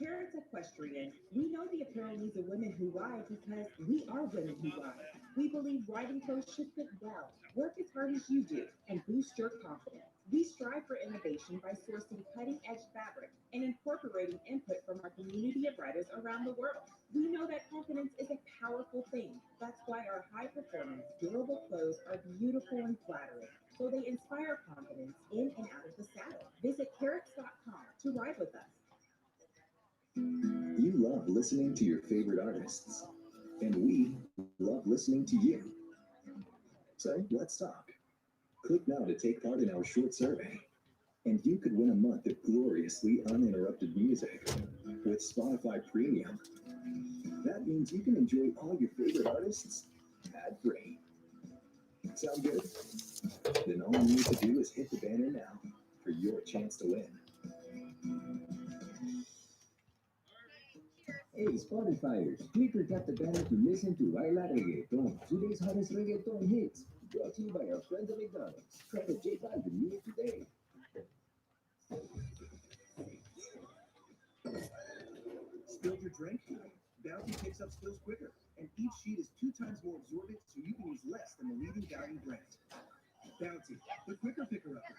Here at Equestrian, we know the apparel needs of women who ride because we are women who ride. We believe riding clothes should fit well, work as hard as you do, and boost your confidence. We strive for innovation by sourcing cutting edge fabrics and incorporating input from our community of riders around the world. We know that confidence is a powerful thing. That's why our high performance, durable clothes are beautiful and flattering. So they inspire confidence in and out of the saddle. Visit carrots.com to ride with us. You love listening to your favorite artists, and we love listening to you. So let's talk. Click now to take part in our short survey, and you could win a month of gloriously uninterrupted music with Spotify Premium. That means you can enjoy all your favorite artists ad-free. Sound good? Then all you need to do is hit the banner now for your chance to win. Hey, Spotifyers, click or tap the banner to listen to Baila Reggaeton, today's hottest reggaeton hits, brought to you by our friends at McDonald's. Try the J Balvin music today. Spilled your drink? Bounty picks up spills quicker, and each sheet is 2 times more absorbent, so you can use less than the leading value brand. Bounty, the quicker picker-upper.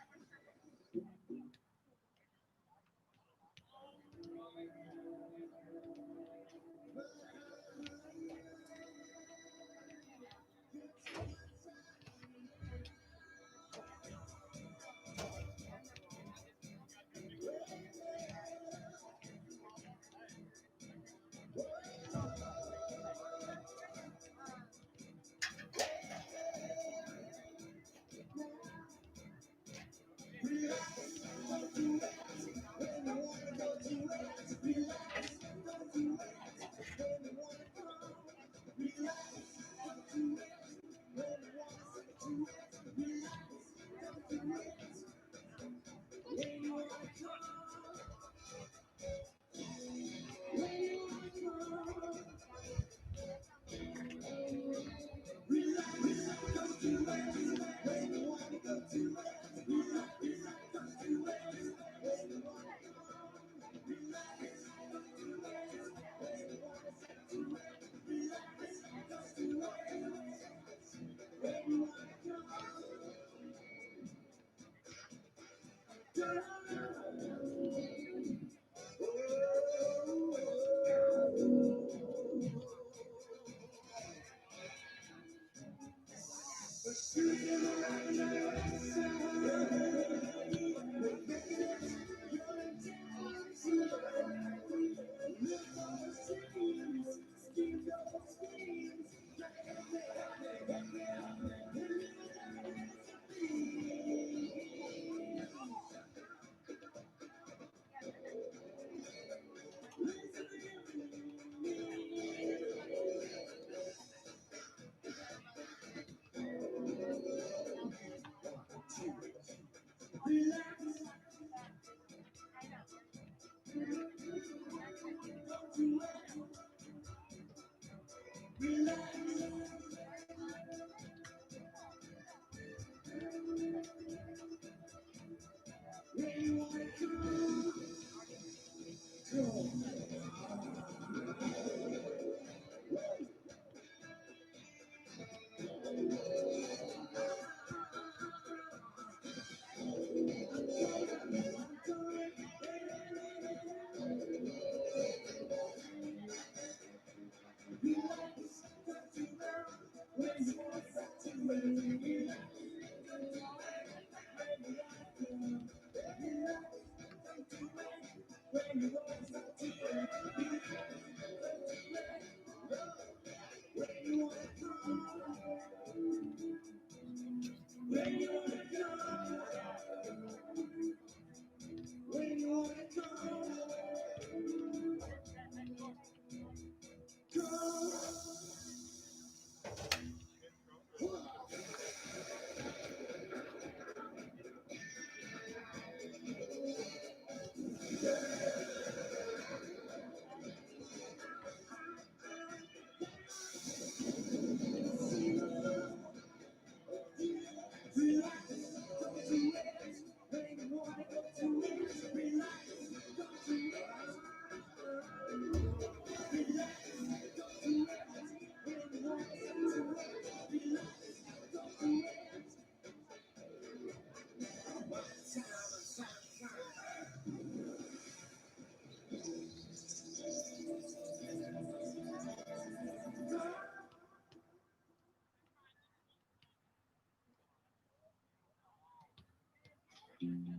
Dancing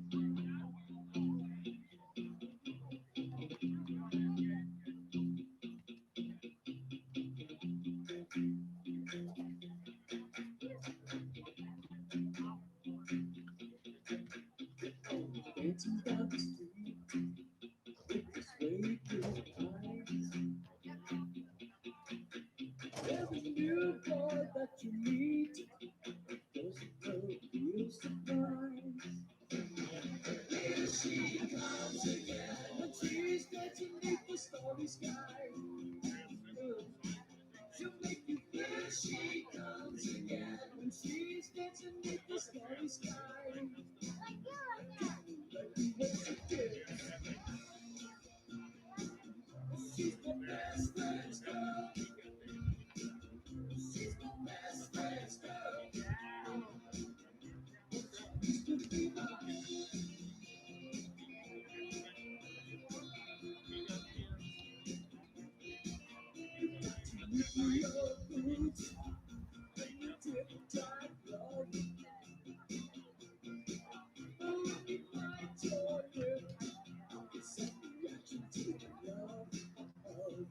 down the street, with this way through eyes. Every new boy that you meet, there's a real surprise. Here she comes again, when she's dancing beneath the starry sky. She'll make you feel she comes again, when she's dancing beneath the starry sky. Like the way she did. She's the best dance girl. She's the best dance girl. Used to be mine. With your boots and your tip-top glove. Oh, let me find your grip. It's a reaction to the love of.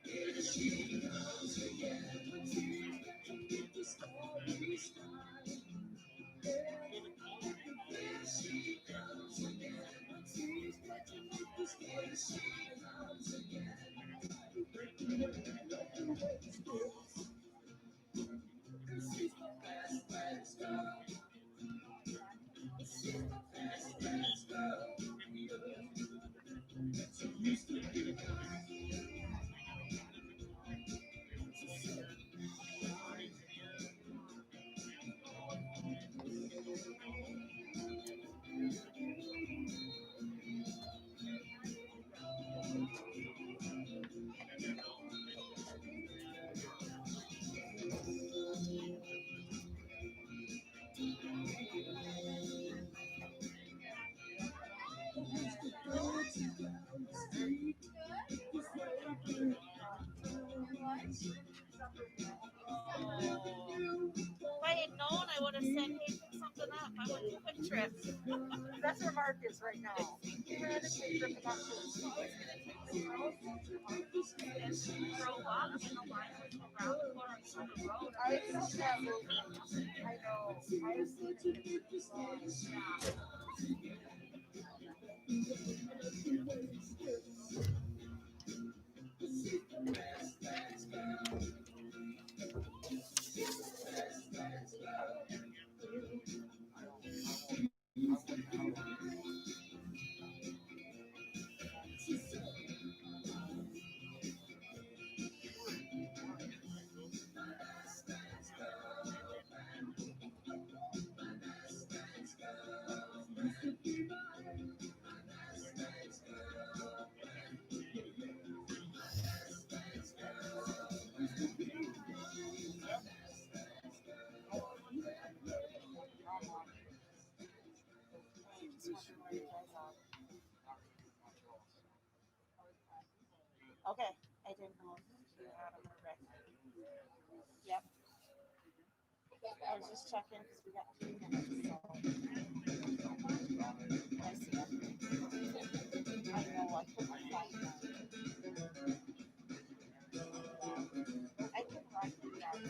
Here she comes again. When she's beneath the starry sky. Yeah, here she comes again. When she's beneath the starry sky. She comes again. Like the way she feels. She's the best dance girl. She's the best dance girl. She used to be mine. If I had known, I would have said, hey, pick something up. I went to Quick Trip. That's where Mark is right now. He had a quick trip about this. And she drove up, and the line was around the corner on the road. I felt that movie. I know. I've seen it. Yeah. Okay, I didn't know if you had them already. Yep. I was just checking because we got 3 minutes. So I see it. I know I couldn't find them. I could write it down.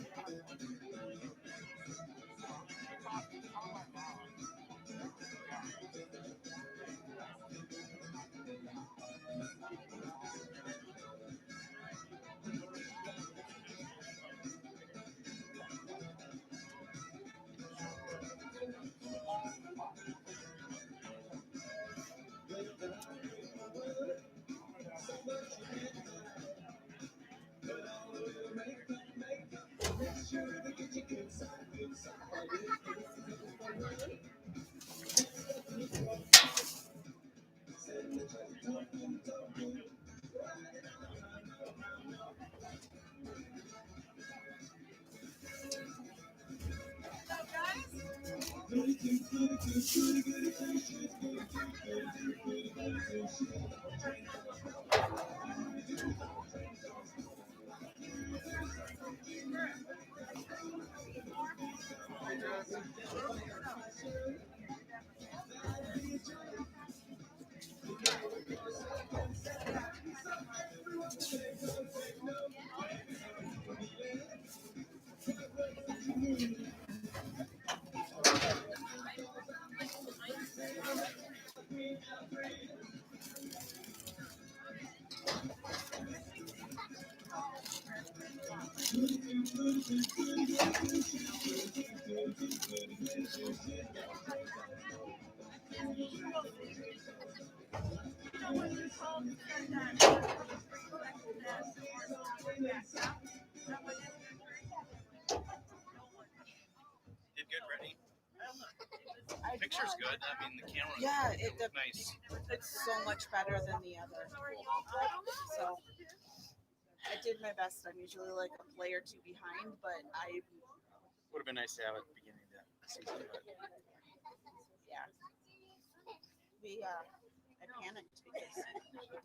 Did good, Brittany. Picture's good. I mean, the camera. Yeah, it nice. it's so much better than the other. So I did my best. I'm usually like a play or two behind, but Would have been nice to have at the beginning of the season, but yeah, I panicked because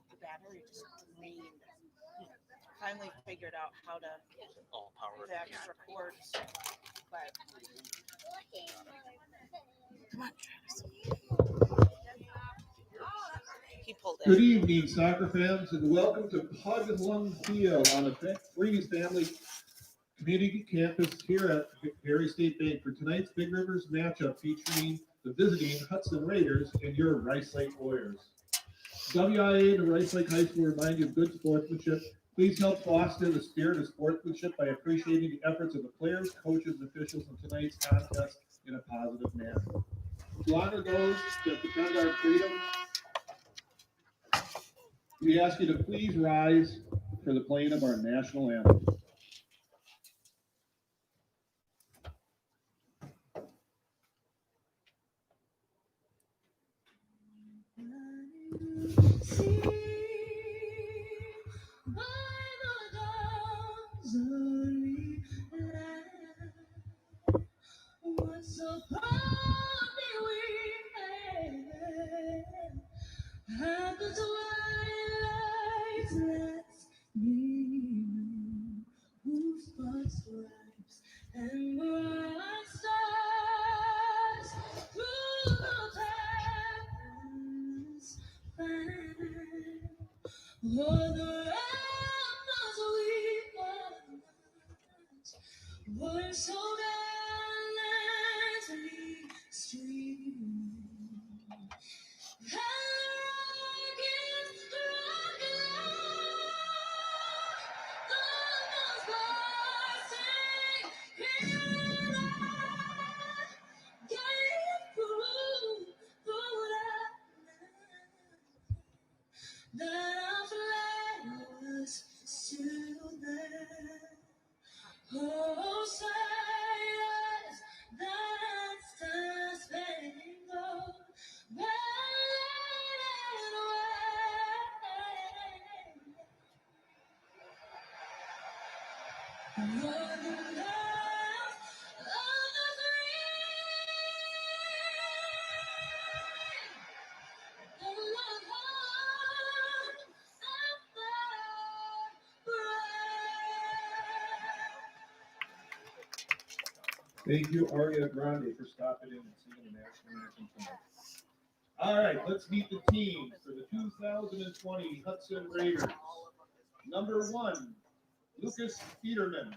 the battery just drained. Finally figured out how to all power. the extra cords, but come on, Travis. He pulled it. Good evening, soccer fans, and welcome to Pug and Lung Field on the Freeze Family Community Campus here at Perry State Bank for tonight's Big Rivers matchup featuring the visiting Hudson Raiders and your Rice Lake Warriors. WIA and Rice Lake High School remind you of good sportsmanship. Please help foster the spirit of sportsmanship by appreciating the efforts of the players, coaches, and officials in tonight's contest in a positive manner. To honor those that defend our freedom, we ask you to please rise for the playing of our national anthem. So proudly we made at the twilight's last gleaming, whose sparks stripes and bright stars through the heavens fan. Oh, the rafters we were so gallantly streaming. That our flag was still there. Oh, say yes, that's the spangled banner wave. For the love of the free, the love of the brave. Thank you, Aria Grande, for stopping in and singing the national anthem tonight. All right, let's meet the teams for the 2020 Hudson Raiders. Number 1, Lucas Peterman.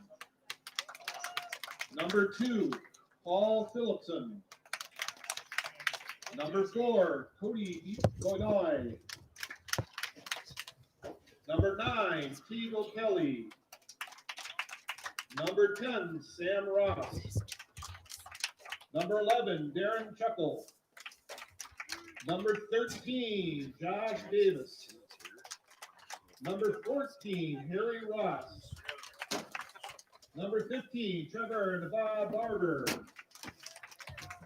Number 2, Paul Phillipson. Number 4, Cody Godoy. Number 9, Steve O'Kelly. Number 10, Sam Ross. Number 11, Darren Chuckle. Number 13, Josh Davis. Number 14, Harry Ross. Number 15, Trevor Nava Barber.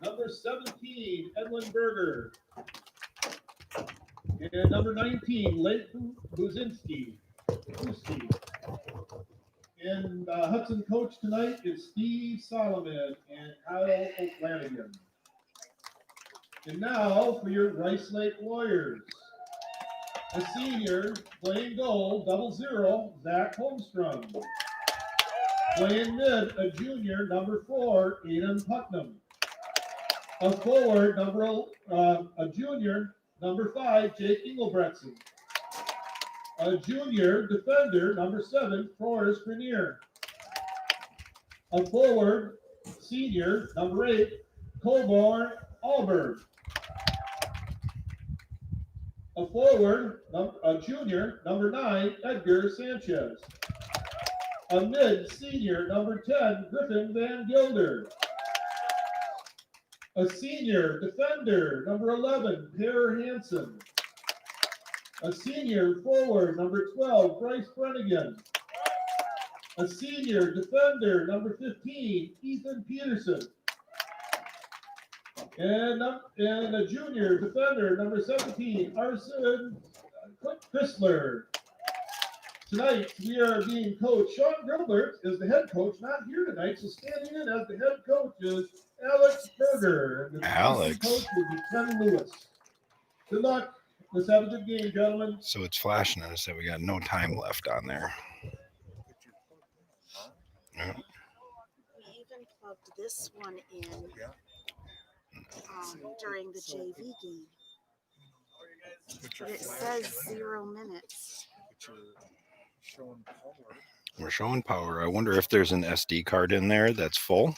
Number 17, Edwin Berger. And number 19, Leighton Buzinski. And Hudson coach tonight is Steve Solomon and Kyle O'Flanagan. And now for your Rice Lake Warriors. A senior playing goal, 00, Zach Holmstrom. Playing mid, a junior, number 4, Aiden Putnam. A forward, a junior, number 5, Jake Engelbretson. A junior defender, number 7, Forrest Grenier. A forward, senior, number 8, Coborn Alberg. A forward, a junior, number 9, Edgar Sanchez. A mid senior, number 10, Griffin Van Gilder. A senior defender, number 11, Per Hansen. A senior forward, number 12, Bryce Brennigan. A senior defender, number 15, Ethan Peterson. And a junior defender, number 17, Arson Chrysler. Tonight, we are being coached. Sean Gilbert is the head coach, not here tonight, so standing in as the head coach is Alex Berger. And the Alex. coach will be Ken Lewis. Good luck. Let's have a good game, gentlemen. So it's flashing at us that we got no time left on there. Yeah. We even plugged this one in during the JV game. But it says 0 minutes. We're showing power. I wonder if there's an SD card in there that's full.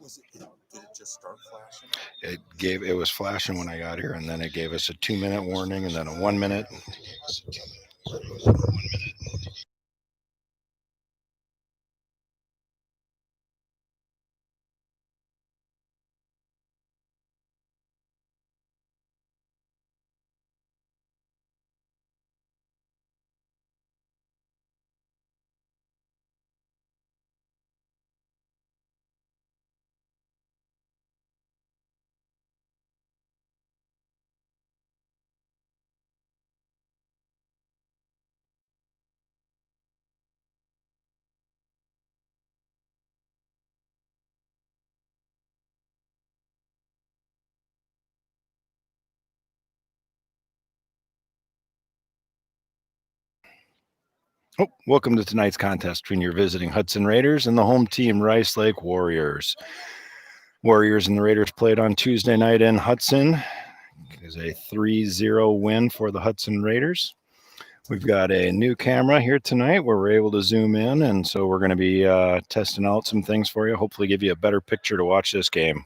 Did it just start flashing? It was flashing when I got here, and then it gave us a 2-minute warning and then a 1 minute. Oh, welcome to tonight's contest between your visiting Hudson Raiders and the home team Rice Lake Warriors. Warriors and the Raiders played on Tuesday night in Hudson. It is a 3-0 win for the Hudson Raiders. We've got a new camera here tonight where we're able to zoom in, and so we're going to be testing out some things for you, hopefully give you a better picture to watch this game.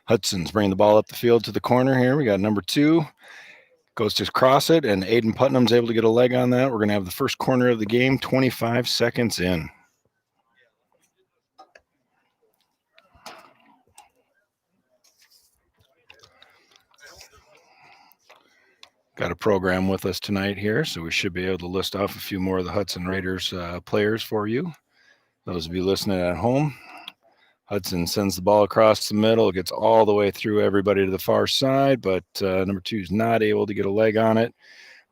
Hudson's bringing the ball up the field to the corner here. We got number 2. Goes to cross it, and Aiden Putnam's able to get a leg on that. We're going to have the first corner of the game, 25 seconds in. Got a program with us tonight here, so we should be able to list off a few more of the Hudson Raiders players for you. Those of you listening at home, Hudson sends the ball across the middle. It gets all the way through everybody to the far side, but number 2 is not able to get a leg on it.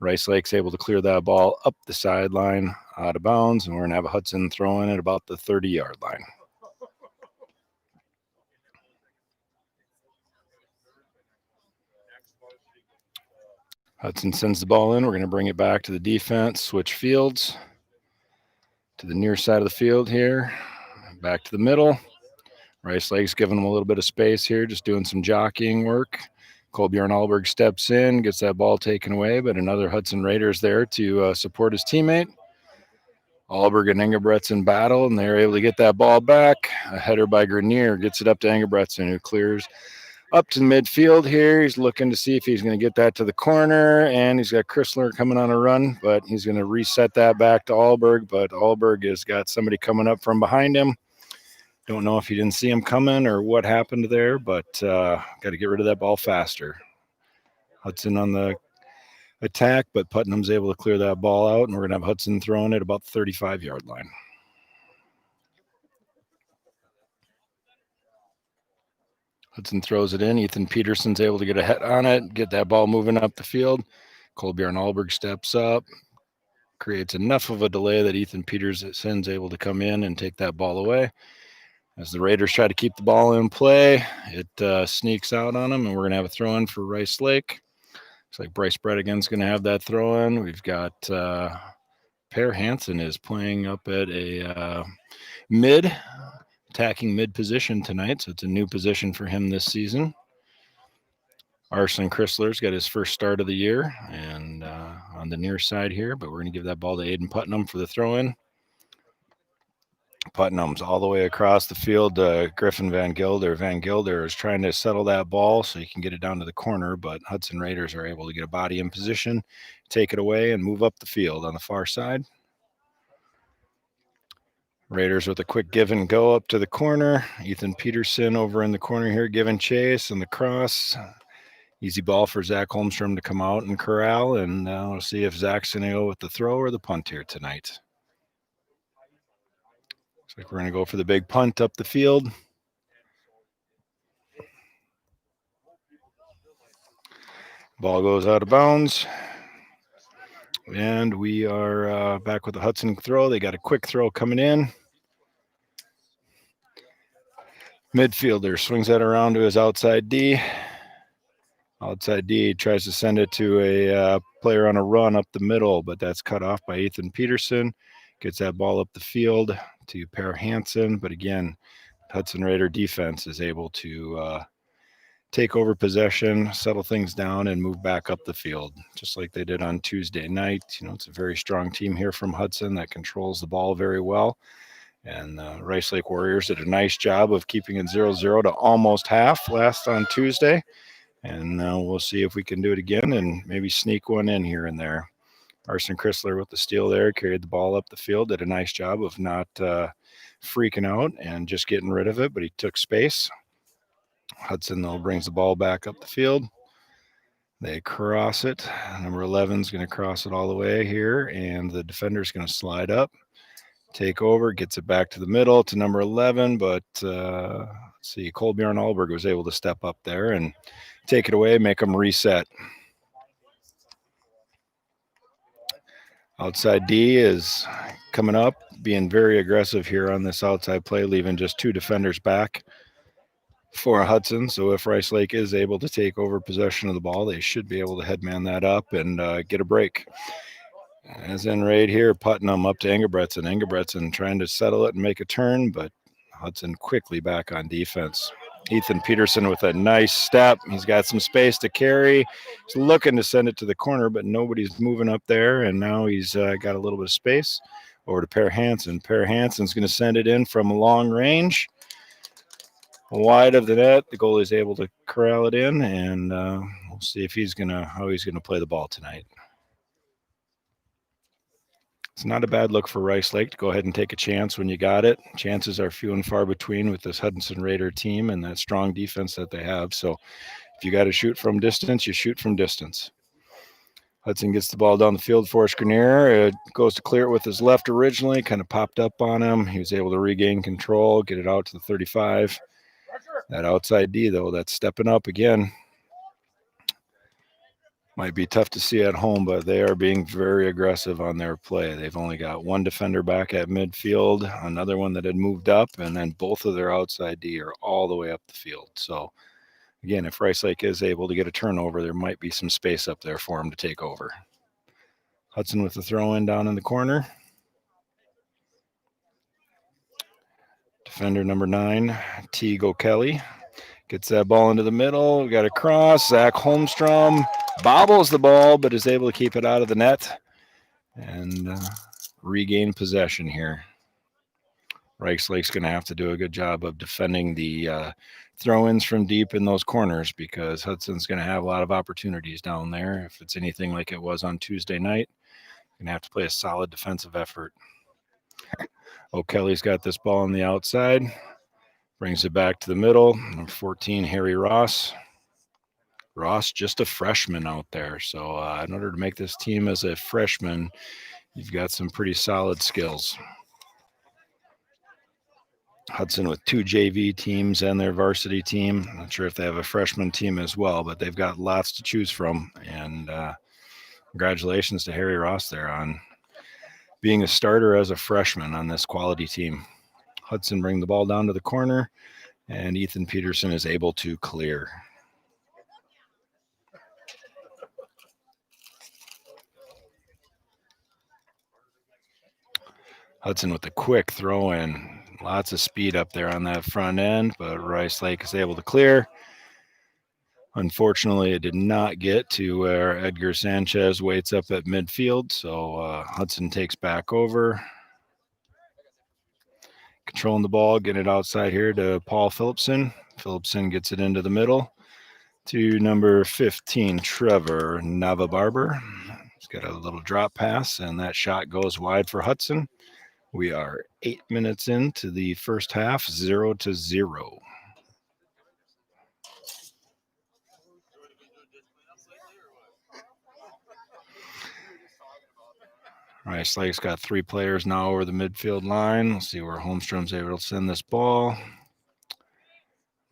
Rice Lake's able to clear that ball up the sideline, out of bounds, and we're going to have a Hudson throw in at about the 30-yard line. Hudson sends the ball in. We're going to bring it back to the defense, switch fields to the near side of the field here, back to the middle. Rice Lake's giving them a little bit of space here, just doing some jockeying work. Kolbjorn Alberg steps in, gets that ball taken away, but another Hudson Raiders there to support his teammate. Alberg and Engelbretson battle, and they're able to get that ball back. A header by Grenier gets it up to Engelbretson, who clears up to the midfield here. He's looking to see if he's going to get that to the corner, and he's got Chrysler coming on a run, but he's going to reset that back to Alberg, but Alberg has got somebody coming up from behind him. Don't know if he didn't see him coming or what happened there, but got to get rid of that ball faster. Hudson on the attack, but Putnam's able to clear that ball out, and we're going to have Hudson throwing it about the 35-yard line. Hudson throws it in. Ethan Peterson's able to get a hit on it, get that ball moving up the field. Kolbjorn Alberg steps up, creates enough of a delay that Ethan Peterson's able to come in and take that ball away. As the Raiders try to keep the ball in play, it sneaks out on them, and we're going to have a throw-in for Rice Lake. Looks like Bryce Bredigan's going to have that throw-in. We've got Per Hansen is playing up at a attacking mid position tonight, so it's a new position for him this season. Arson Chrysler's got his first start of the year, and on the near side here, but we're going to give that ball to Aiden Putnam for the throw-in. Putnam's all the way across the field. Griffin Van Gilder is trying to settle that ball so he can get it down to the corner, but Hudson Raiders are able to get a body in position, take it away, and move up the field on the far side. Raiders with a quick give and go up to the corner. Ethan Peterson over in the corner here giving chase and the cross. Easy ball for Zach Holmstrom to come out and corral, and we'll see if Zach's going to go with the throw or the punt here tonight. Looks like we're going to go for the big punt up the field. Ball goes out of bounds. And we are back with the Hudson throw. They got a quick throw coming in. Midfielder swings that around to his outside D. Outside D tries to send it to a player on a run up the middle, but that's cut off by Ethan Peterson. Gets that ball up the field to Per Hansen. But again, Hudson Raider defense is able to take over possession, settle things down, and move back up the field, just like they did on Tuesday night. It's a very strong team here from Hudson that controls the ball very well. And Rice Lake Warriors did a nice job of keeping it 0-0 to almost half last on Tuesday. And we'll see if we can do it again and maybe sneak one in here and there. Arson Chrysler with the steal there, carried the ball up the field, did a nice job of not freaking out and just getting rid of it, but he took space. Hudson, though, brings the ball back up the field. They cross it. Number 11 is going to cross it all the way here, and the defender is going to slide up, take over, gets it back to the middle to number 11, but let's see, Kolbjorn Alberg was able to step up there and take it away, make them reset. Outside D is coming up, being very aggressive here on this outside play, leaving just two defenders back for Hudson. So if Rice Lake is able to take over possession of the ball, they should be able to headman that up and get a break. As in right here, Putnam up to Engebretson. Engebretson trying to settle it and make a turn, but Hudson quickly back on defense. Ethan Peterson with a nice step. He's got some space to carry. He's looking to send it to the corner, but nobody's moving up there, and now he's got a little bit of space. Over to Per Hansen. Per Hansen's going to send it in from long range. Wide of the net. The goalie is able to corral it in, and we'll see if how he's gonna play the ball tonight. It's not a bad look for Rice Lake to go ahead and take a chance when you got it. Chances are few and far between with this Hudson Raider team and that strong defense that they have. So if you got to shoot from distance, you shoot from distance. Hudson gets the ball down the field for Grenier. It goes to clear it with his left originally, kind of popped up on him. He was able to regain control, get it out to the 35. That outside D, though, that's stepping up again. Might be tough to see at home, but they are being very aggressive on their play. They've only got one defender back at midfield, another one that had moved up, and then both of their outside D are all the way up the field. So, again, if Rice Lake is able to get a turnover, there might be some space up there for him to take over. Hudson with the throw-in down in the corner. Defender number 9, T. Kelly. Gets that ball into the middle. We got a cross. Zach Holmstrom bobbles the ball, but is able to keep it out of the net and regain possession here. Rice Lake's going to have to do a good job of defending the throw-ins from deep in those corners because Hudson's going to have a lot of opportunities down there. If it's anything like it was on Tuesday night, you're going to have to play a solid defensive effort. O'Kelly's got this ball on the outside. Brings it back to the middle. Number 14, Harry Ross. Ross, just a freshman out there. So in order to make this team as a freshman, you've got some pretty solid skills. Hudson with 2 JV teams and their varsity team. I'm not sure if they have a freshman team as well, but they've got lots to choose from. And congratulations to Harry Ross there on being a starter as a freshman on this quality team. Hudson bring the ball down to the corner, and Ethan Peterson is able to clear. Hudson with a quick throw in. Lots of speed up there on that front end, but Rice Lake is able to clear. Unfortunately, it did not get to where Edgar Sanchez waits up at midfield, so Hudson takes back over. controlling the ball, getting it outside here to Paul Phillipson. Phillipson gets it into the middle to number 15, Trevor Navabarber. He's got a little drop pass, and that shot goes wide for Hudson. We are 8 minutes into the first half, 0-0. Rice Lake's got 3 players now over the midfield line. Let's see where Holmstrom's able to send this ball.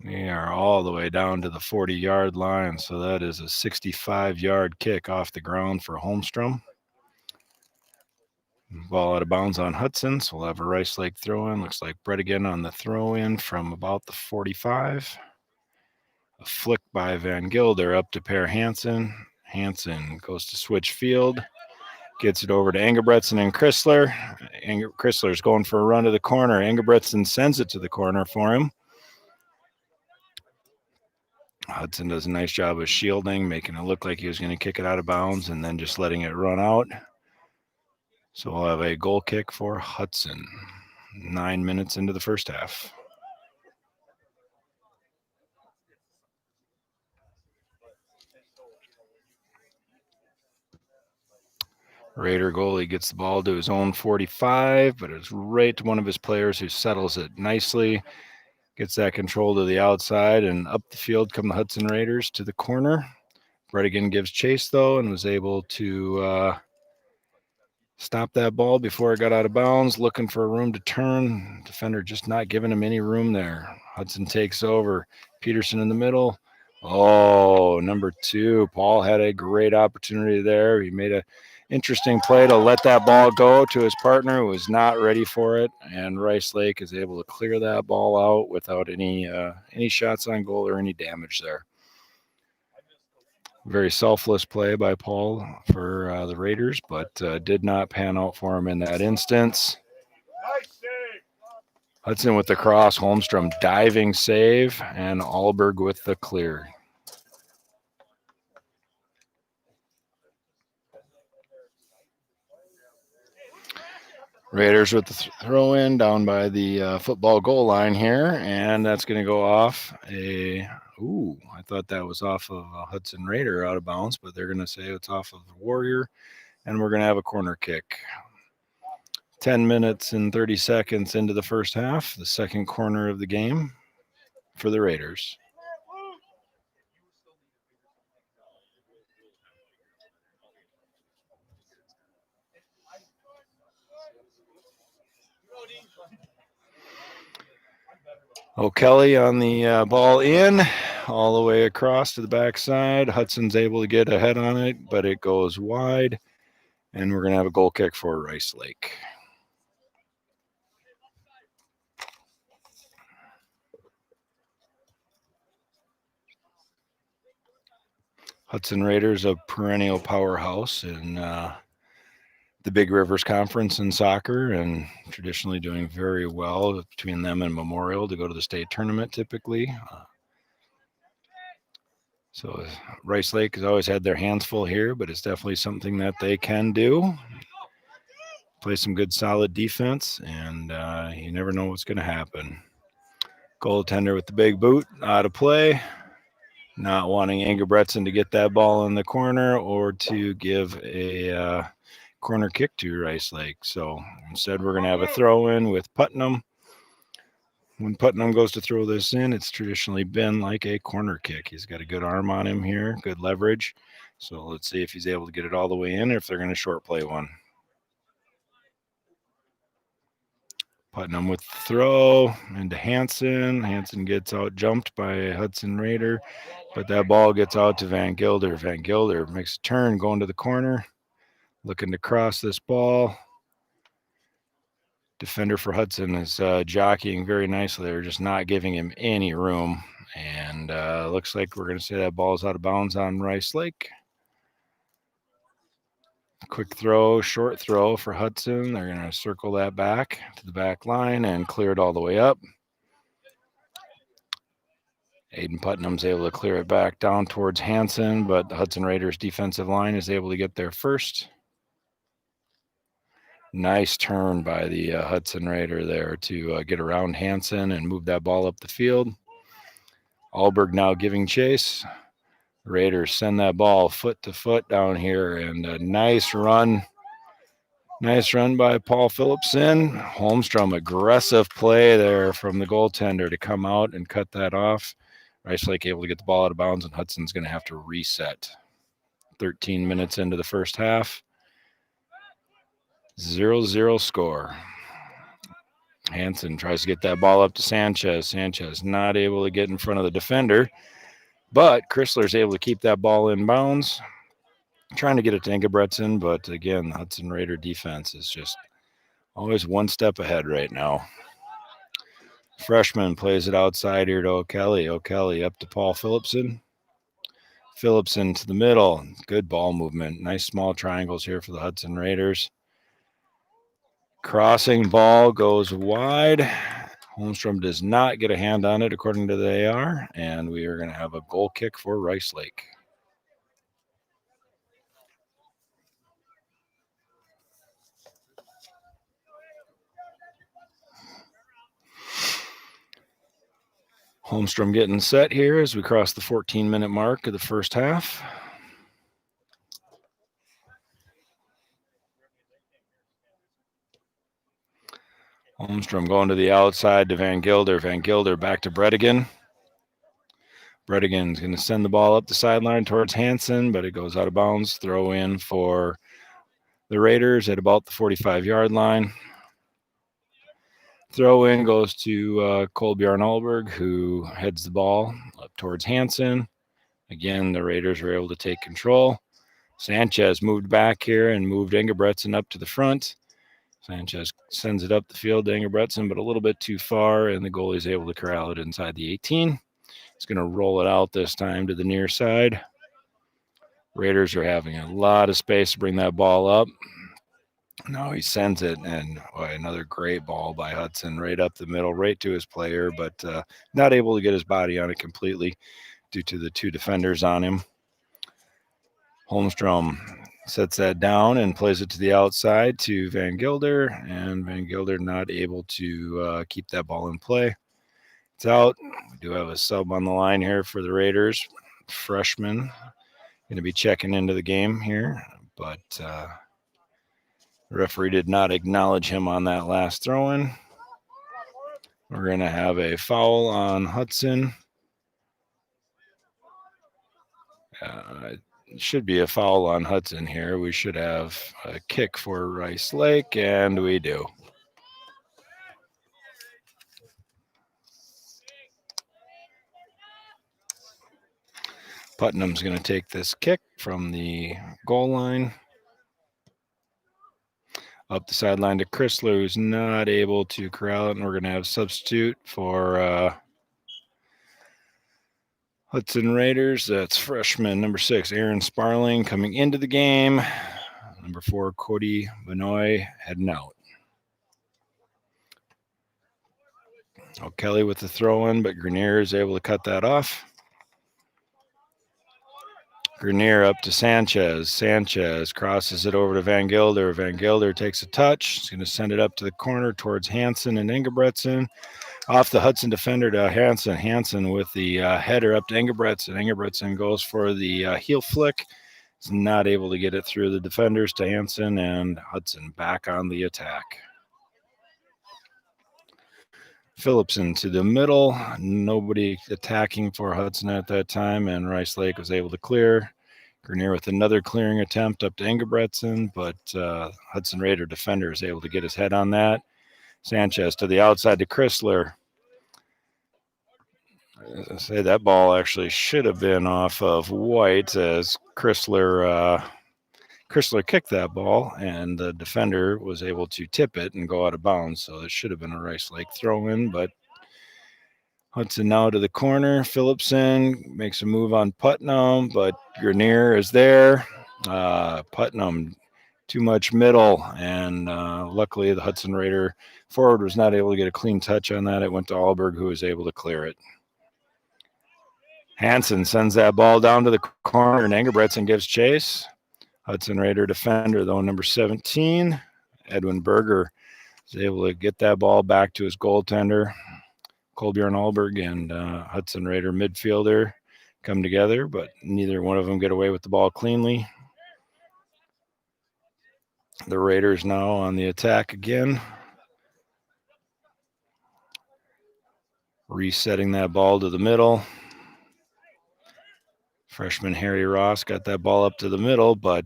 We are all the way down to the 40-yard line, so that is a 65-yard kick off the ground for Holmstrom. Ball out of bounds on Hudson, so we'll have a Rice Lake throw-in. Looks like Bredigan on the throw-in from about the 45. A flick by Van Gilder up to Per Hansen. Hansen goes to switch field. Gets it over to Engebretson and Chrysler. Chrysler's going for a run to the corner. Engebretson sends it to the corner for him. Hudson does a nice job of shielding, making it look like he was going to kick it out of bounds and then just letting it run out. So we'll have a goal kick for Hudson. 9 minutes into the first half. Raider goalie gets the ball to his own 45, but it's right to one of his players who settles it nicely. Gets that control to the outside, and up the field come the Hudson Raiders to the corner. Bredigan gives chase, though, and was able to stop that ball before it got out of bounds, looking for a room to turn. Defender just not giving him any room there. Hudson takes over. Peterson in the middle. Oh, number 2. Paul had a great opportunity there. He made a interesting play to let that ball go to his partner who was not ready for it, and Rice Lake is able to clear that ball out without any shots on goal or any damage there. Very selfless play by Paul for the Raiders, but did not pan out for him in that instance. Hudson with the cross, Holmstrom diving save, and Alberg with the clear. Raiders with the throw in down by the football goal line here, and that's going to go off I thought that was off of a Hudson Raider out of bounds, but they're going to say it's off of the Warrior, and we're going to have a corner kick. 10 minutes and 30 seconds into the first half, the second corner of the game for the Raiders. O'Kelly on the ball in, all the way across to the backside. Hudson's able to get ahead on it, but it goes wide, and we're going to have a goal kick for Rice Lake. Hudson Raiders, a perennial powerhouse in the Big Rivers Conference in soccer, and traditionally doing very well between them and Memorial to go to the state tournament typically. So Rice Lake has always had their hands full here, but it's definitely something that they can do. Play some good solid defense, and you never know what's going to happen. Goaltender with the big boot, out of play. Not wanting Engebretson to get that ball in the corner or to give a corner kick to Rice Lake. So instead, we're going to have a throw in with Putnam. When Putnam goes to throw this in, it's traditionally been like a corner kick. He's got a good arm on him here, good leverage. So let's see if he's able to get it all the way in or if they're going to short play one. Putnam with the throw into Hansen. Hansen gets out jumped by a Hudson Raider, but that ball gets out to Van Gilder. Van Gilder makes a turn going to the corner, looking to cross this ball. Defender for Hudson is jockeying very nicely. They're just not giving him any room. And looks like we're going to say that ball's out of bounds on Rice Lake. Quick throw, short throw for Hudson. They're going to circle that back to the back line and clear it all the way up. Aiden Putnam's able to clear it back down towards Hansen, but the Hudson Raiders defensive line is able to get there first. Nice turn by the Hudson Raider there to get around Hansen and move that ball up the field. Alberg now giving chase. Raiders send that ball foot to foot down here, and a nice run. Nice run by Paul Phillipson. Holmstrom, aggressive play there from the goaltender to come out and cut that off. Rice Lake able to get the ball out of bounds, and Hudson's going to have to reset. 13 minutes into the first half. 0-0 score. Hansen tries to get that ball up to Sanchez. Sanchez not able to get in front of the defender, but Chrysler's able to keep that ball in bounds. Trying to get it to Engebretson, but again, the Hudson Raider defense is just always one step ahead right now. Freshman plays it outside here to O'Kelly. O'Kelly up to Paul Phillipson. Phillipson to the middle. Good ball movement. Nice small triangles here for the Hudson Raiders. Crossing ball goes wide. Holmstrom does not get a hand on it according to the AR, and we are going to have a goal kick for Rice Lake. Holmstrom getting set here as we cross the 14-minute mark of the first half. Holmstrom going to the outside to Van Gilder. Van Gilder back to Bredigan. Bredigan's going to send the ball up the sideline towards Hansen, but it goes out of bounds. Throw in for the Raiders at about the 45-yard line. Throw in goes to Kolbjorn Alberg, who heads the ball up towards Hansen. Again, the Raiders are able to take control. Sanchez moved back here and moved Engebretson up to the front. Sanchez sends it up the field to Engebretson, but a little bit too far, and the goalie is able to corral it inside the 18. It's going to roll it out this time to the near side. Raiders are having a lot of space to bring that ball up. Now he sends it, and another great ball by Hudson right up the middle, right to his player, but not able to get his body on it completely due to the two defenders on him. Holmstrom sets that down and plays it to the outside to Van Gilder, and Van Gilder not able to keep that ball in play. It's out. We do have a sub on the line here for the Raiders. Freshman going to be checking into the game here, but the referee did not acknowledge him on that last throw-in. We're going to have a foul on Hudson. It should be a foul on Hudson here. We should have a kick for Rice Lake, and we do. Putnam's going to take this kick from the goal line. Up the sideline to Chrysler, who's not able to corral it, and we're going to have a substitute for Hudson Raiders. That's freshman number 6, Aaron Sparling, coming into the game. Number 4, Cody Benoit heading out. O'Kelly with the throw-in, but Grenier is able to cut that off. Grenier up to Sanchez. Sanchez crosses it over to Van Gilder. Van Gilder takes a touch. He's going to send it up to the corner towards Hansen and Engebretson. Off the Hudson defender to Hansen. Hansen with the header up to Engebretson. Engebretson goes for the heel flick. He's not able to get it through the defenders to Hansen, and Hudson back on the attack. Phillipson to the middle. Nobody attacking for Hudson at that time, and Rice Lake was able to clear. Grenier with another clearing attempt up to Engebretson, but Hudson Raider defender is able to get his head on that. Sanchez to the outside to Chrysler. I say that ball actually should have been off of White as Chrysler kicked that ball, and the defender was able to tip it and go out of bounds. So it should have been a Rice Lake throw-in, but Hudson now to the corner. Phillipson makes a move on Putnam, but Grenier is there. Putnam too much middle, and luckily the Hudson Raider forward was not able to get a clean touch on that. It went to Alberg, who was able to clear it. Hansen sends that ball down to the corner, and Engebretson gives chase. Hudson Raider defender, though, number 17. Edwin Berger is able to get that ball back to his goaltender. Kolbjorn Alberg and Hudson Raider midfielder come together, but neither one of them get away with the ball cleanly. The Raiders now on the attack again. Resetting that ball to the middle. Freshman Harry Ross got that ball up to the middle, but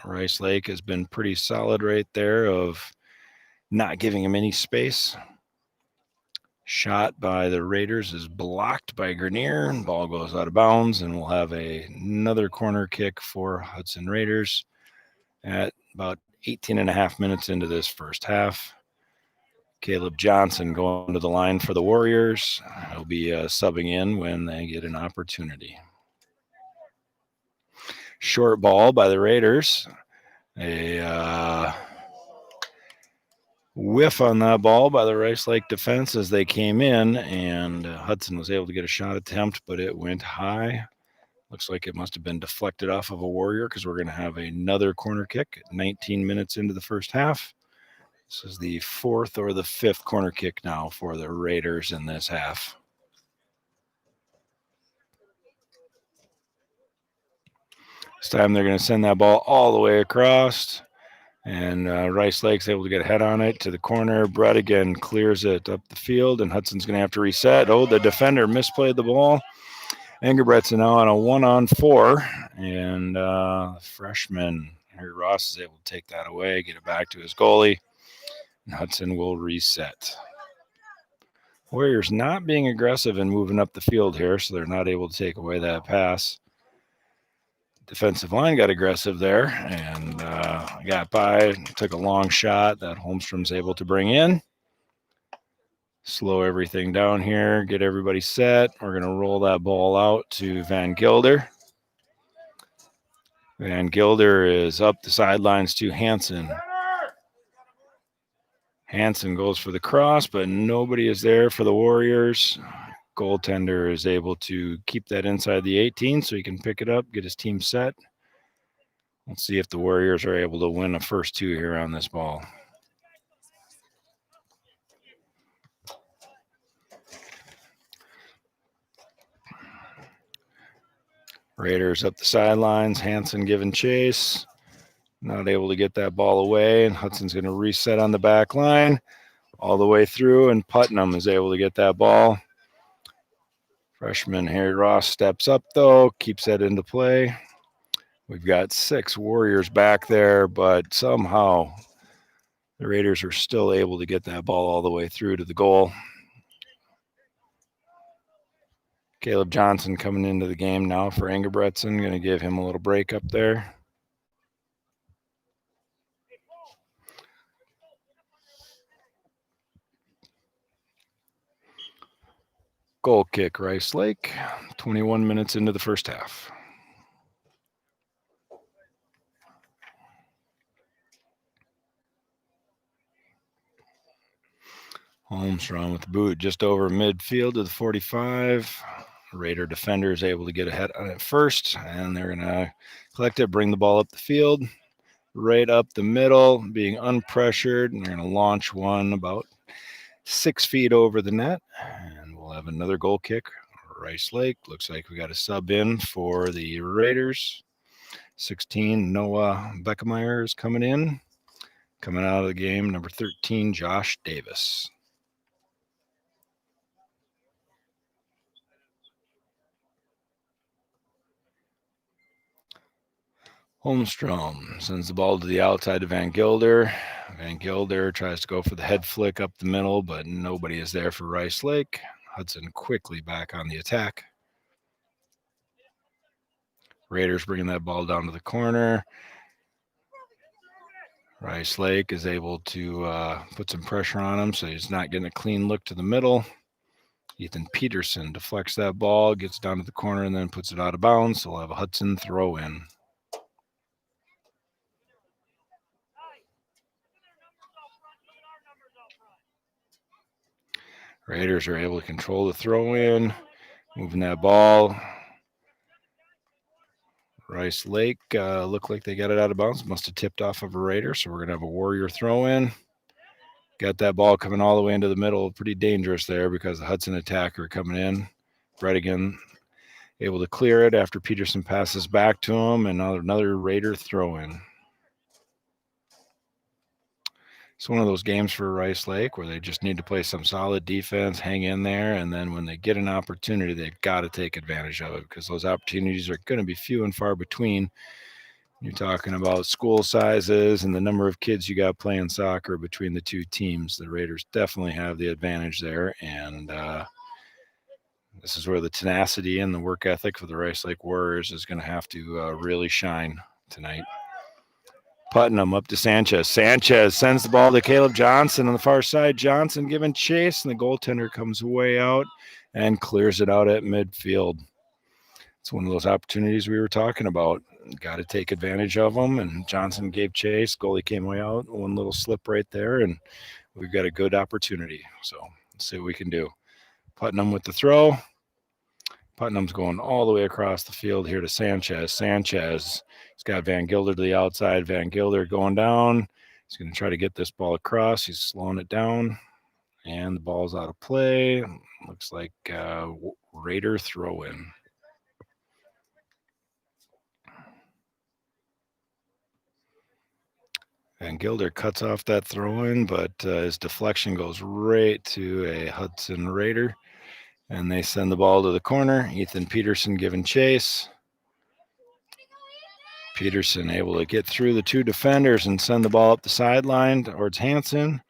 Rice Lake has been pretty solid right there of not giving him any space. Shot by the Raiders is blocked by Grenier, and ball goes out of bounds, and we'll have another corner kick for Hudson Raiders at about 18 and a half minutes into this first half. Caleb Johnson going to the line for the Warriors. He'll be subbing in when they get an opportunity. Short ball by the Raiders. A whiff on that ball by the Rice Lake defense as they came in, and Hudson was able to get a shot attempt, but it went high. Looks like it must have been deflected off of a Warrior because we're going to have another corner kick 19 minutes into the first half. This is the fourth or the fifth corner kick now for the Raiders in this half. This time they're going to send that ball all the way across, and Rice Lake's able to get a head on it to the corner. Brett again clears it up the field, and Hudson's going to have to reset. Oh, the defender misplayed the ball. Engelbrecht's now on a 1-on-4, and freshman Harry Ross is able to take that away, get it back to his goalie, and Hudson will reset. Warriors not being aggressive and moving up the field here, so they're not able to take away that pass. Defensive line got aggressive there and got by, took a long shot that Holmstrom's able to bring in. Slow everything down here, get everybody set. We're going to roll that ball out to Van Gilder. Van Gilder is up the sidelines to Hansen. Hansen goes for the cross, but nobody is there for the Warriors. Goaltender is able to keep that inside the 18 so he can pick it up, get his team set. Let's see if the Warriors are able to win the first two here on this ball. Raiders up the sidelines. Hansen giving chase. Not able to get that ball away, and Hudson's going to reset on the back line all the way through, and Putnam is able to get that ball. Freshman Harry Ross steps up, though, keeps that into play. We've got 6 Warriors back there, but somehow the Raiders are still able to get that ball all the way through to the goal. Caleb Johnson coming into the game now for Engelbrechtson. Going to give him a little break up there. Goal kick, Rice Lake. 21 minutes into the first half. Holmstrom with the boot just over midfield to the 45. Raider defender is able to get ahead on it first, and they're going to collect it, bring the ball up the field, right up the middle, being unpressured, and they're going to launch one about 6 feet over the net, and we'll have another goal kick. Rice Lake. Looks like we got a sub in for the Raiders. 16, Noah Beckemeyer is coming in. Coming out of the game, number 13, Josh Davis. Holmstrom sends the ball to the outside of Van Gilder. Van Gilder tries to go for the head flick up the middle, but nobody is there for Rice Lake. Hudson quickly back on the attack. Raiders bringing that ball down to the corner. Rice Lake is able to put some pressure on him, so he's not getting a clean look to the middle. Ethan Peterson deflects that ball, gets down to the corner, and then puts it out of bounds. So we'll have a Hudson throw in. Raiders are able to control the throw in, moving that ball. Rice Lake looked like they got it out of bounds. Must have tipped off of a Raider, so we're going to have a Warrior throw in. Got that ball coming all the way into the middle. Pretty dangerous there because the Hudson attacker coming in. Bredigan able to clear it after Peterson passes back to him, and another Raider throw in. It's one of those games for Rice Lake where they just need to play some solid defense, hang in there, and then when they get an opportunity, they've got to take advantage of it because those opportunities are going to be few and far between. You're talking about school sizes and the number of kids you got playing soccer between the two teams. The Raiders definitely have the advantage there, and this is where the tenacity and the work ethic for the Rice Lake Warriors is going to have to really shine tonight. Putnam up to Sanchez. Sanchez sends the ball to Caleb Johnson on the far side. Johnson giving chase, and the goaltender comes way out and clears it out at midfield. It's one of those opportunities we were talking about. Got to take advantage of them, and Johnson gave chase. Goalie came way out. One little slip right there, and we've got a good opportunity. So let's see what we can do. Putnam with the throw. Putnam's going all the way across the field here to Sanchez. Sanchez, he's got Van Gilder to the outside. Van Gilder going down. He's going to try to get this ball across. He's slowing it down, and the ball's out of play. Looks like Raider throw in. Van Gilder cuts off that throw in, but his deflection goes right to a Hudson Raider. And they send the ball to the corner. Ethan Peterson giving chase. Peterson able to get through the two defenders and send the ball up the sideline towards Hanson.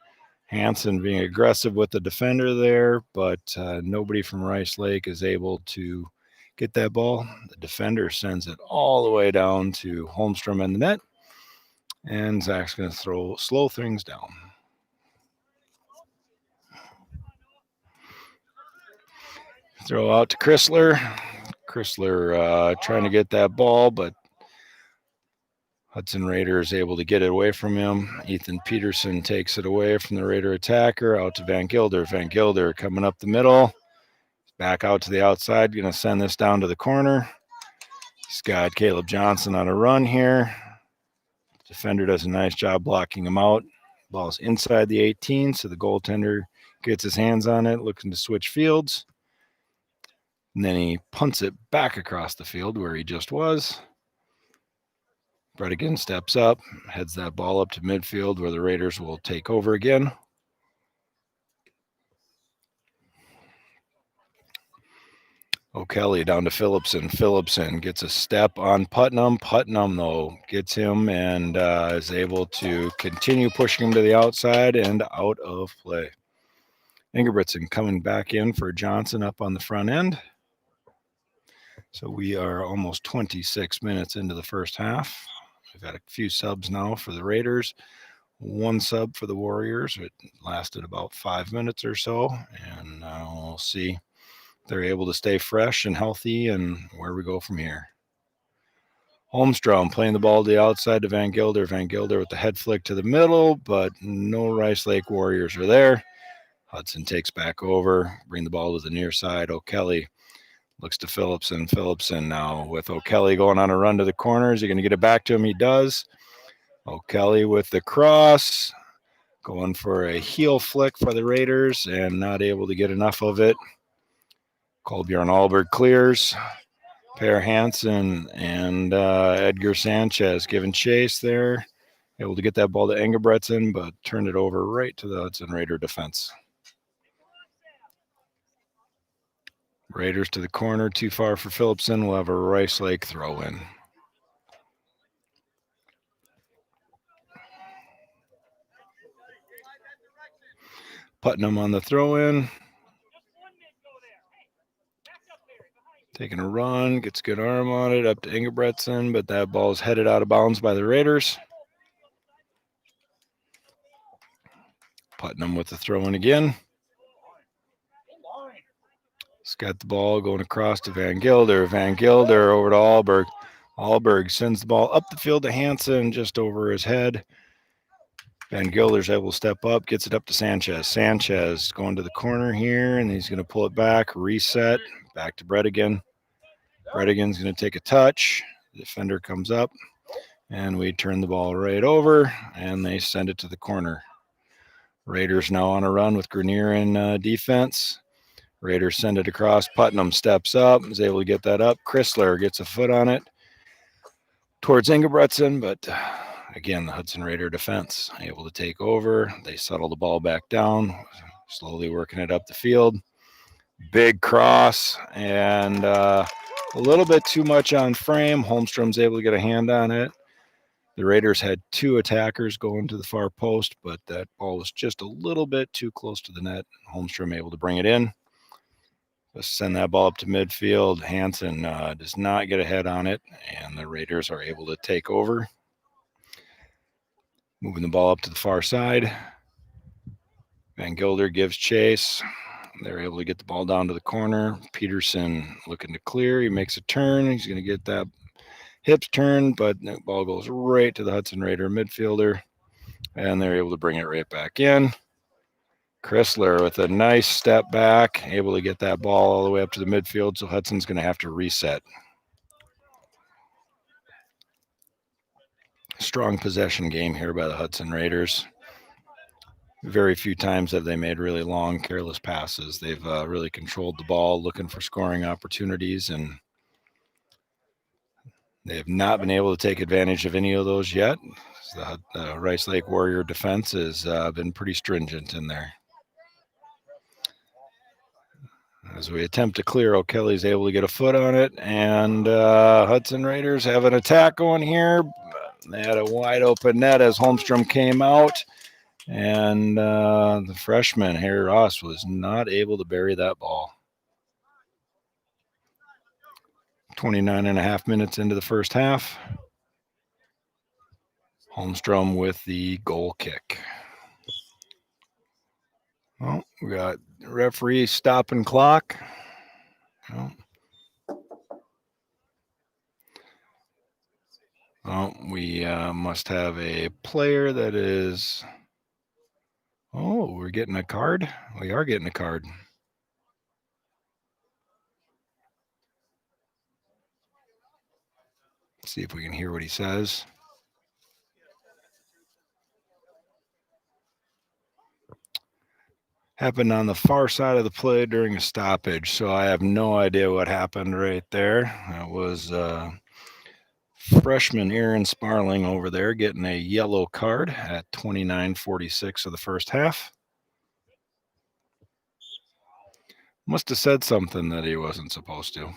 Hanson being aggressive with the defender there, but nobody from Rice Lake is able to get that ball. The defender sends it all the way down to Holmstrom in the net. And Zach's going to slow things down. Throw out to Chrysler. Chrysler trying to get that ball, but Hudson Raider is able to get it away from him. Ethan Peterson takes it away from the Raider attacker out to Van Gilder. Van Gilder coming up the middle. Back out to the outside. Going to send this down to the corner. He's got Caleb Johnson on a run here. Defender does a nice job blocking him out. Ball's inside the 18, so the goaltender gets his hands on it, looking to switch fields. And then he punts it back across the field where he just was. Bredigan steps up, heads that ball up to midfield where the Raiders will take over again. O'Kelly down to Phillipson. Phillipson gets a step on Putnam. Putnam, though, gets him and is able to continue pushing him to the outside and out of play. Ingebrigtsen coming back in for Johnson up on the front end. So we are almost 26 minutes into the first half. We've had a few subs now for the Raiders. One sub for the Warriors. It lasted about 5 minutes or so, and we'll see if they're able to stay fresh and healthy and where we go from here. Holmstrom playing the ball to the outside to Van Gilder. Van Gilder with the head flick to the middle, but no Rice Lake Warriors are there. Hudson takes back over, bring the ball to the near side. O'Kelly looks to Phillipson. Phillipson now with O'Kelly going on a run to the corner. Is he going to get it back to him? He does. O'Kelly with the cross. Going for a heel flick for the Raiders and not able to get enough of it. Kolbjorn Alberg clears. Per Hansen and Edgar Sanchez giving chase there. Able to get that ball to Ingebrigtsen, but turned it over right to the Hudson Raider defense. Raiders to the corner, too far for Phillipson. We'll have a Rice Lake throw in. Putnam on the throw in. Taking a run, gets a good arm on it, up to Ingebrigtsen, but that ball is headed out of bounds by the Raiders. Putnam with the throw in again. He's got the ball going across to Van Gilder. Van Gilder over to Alberg. Alberg sends the ball up the field to Hansen, just over his head. Van Gilder's able to step up, gets it up to Sanchez. Sanchez going to the corner here, and he's going to pull it back, reset, back to Bredigan. Bredigan's going to take a touch. The defender comes up, and we turn the ball right over, and they send it to the corner. Raiders now on a run with Grenier in defense. Raiders send it across. Putnam steps up, is able to get that up. Chrysler gets a foot on it towards Ingebretson, but again, the Hudson Raider defense able to take over. They settle the ball back down, slowly working it up the field. Big cross, and a little bit too much on frame. Holmstrom's able to get a hand on it. The Raiders had two attackers going to the far post, but that ball was just a little bit too close to the net. Holmstrom able to bring it in. Let's send that ball up to midfield. Hansen does not get a head on it, and the Raiders are able to take over. Moving the ball up to the far side. Van Gilder gives chase. They're able to get the ball down to the corner. Peterson looking to clear. He makes a turn. He's going to get that hips turned, but the ball goes right to the Hudson Raider midfielder, and they're able to bring it right back in. Chrysler with a nice step back, able to get that ball all the way up to the midfield, so Hudson's going to have to reset. Strong possession game here by the Hudson Raiders. Very few times have they made really long, careless passes. They've really controlled the ball, looking for scoring opportunities, and they have not been able to take advantage of any of those yet. The Rice Lake Warrior defense has been pretty stringent in there. As we attempt to clear, O'Kelly's able to get a foot on it, and Hudson Raiders have an attack going here. They had a wide open net as Holmstrom came out, and the freshman, Harry Ross, was not able to bury that ball. 29 and a half minutes into the first half. Holmstrom with the goal kick. Well, we got referee stopping clock. Well, we must have a player that is... Oh, we're getting a card? We are getting a card. Let's see if we can hear what he says. Happened on the far side of the play during a stoppage, so I have no idea what happened right there. That was freshman Aaron Sparling over there getting a yellow card at 29:46 of the first half. Must have said something that he wasn't supposed to.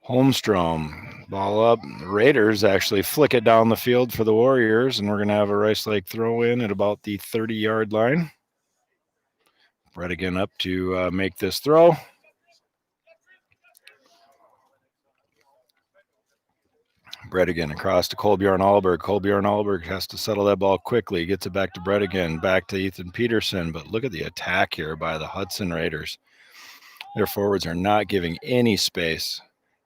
Holmstrom, ball up. Raiders actually flick it down the field for the Warriors, and we're going to have a Rice Lake throw in at about the 30-yard line. Bredigan up to make this throw. Bredigan across to Kolbjorn Alberg. Kolbjorn Alberg has to settle that ball quickly. Gets it back to Bredigan, back to Ethan Peterson. But look at the attack here by the Hudson Raiders. Their forwards are not giving any space.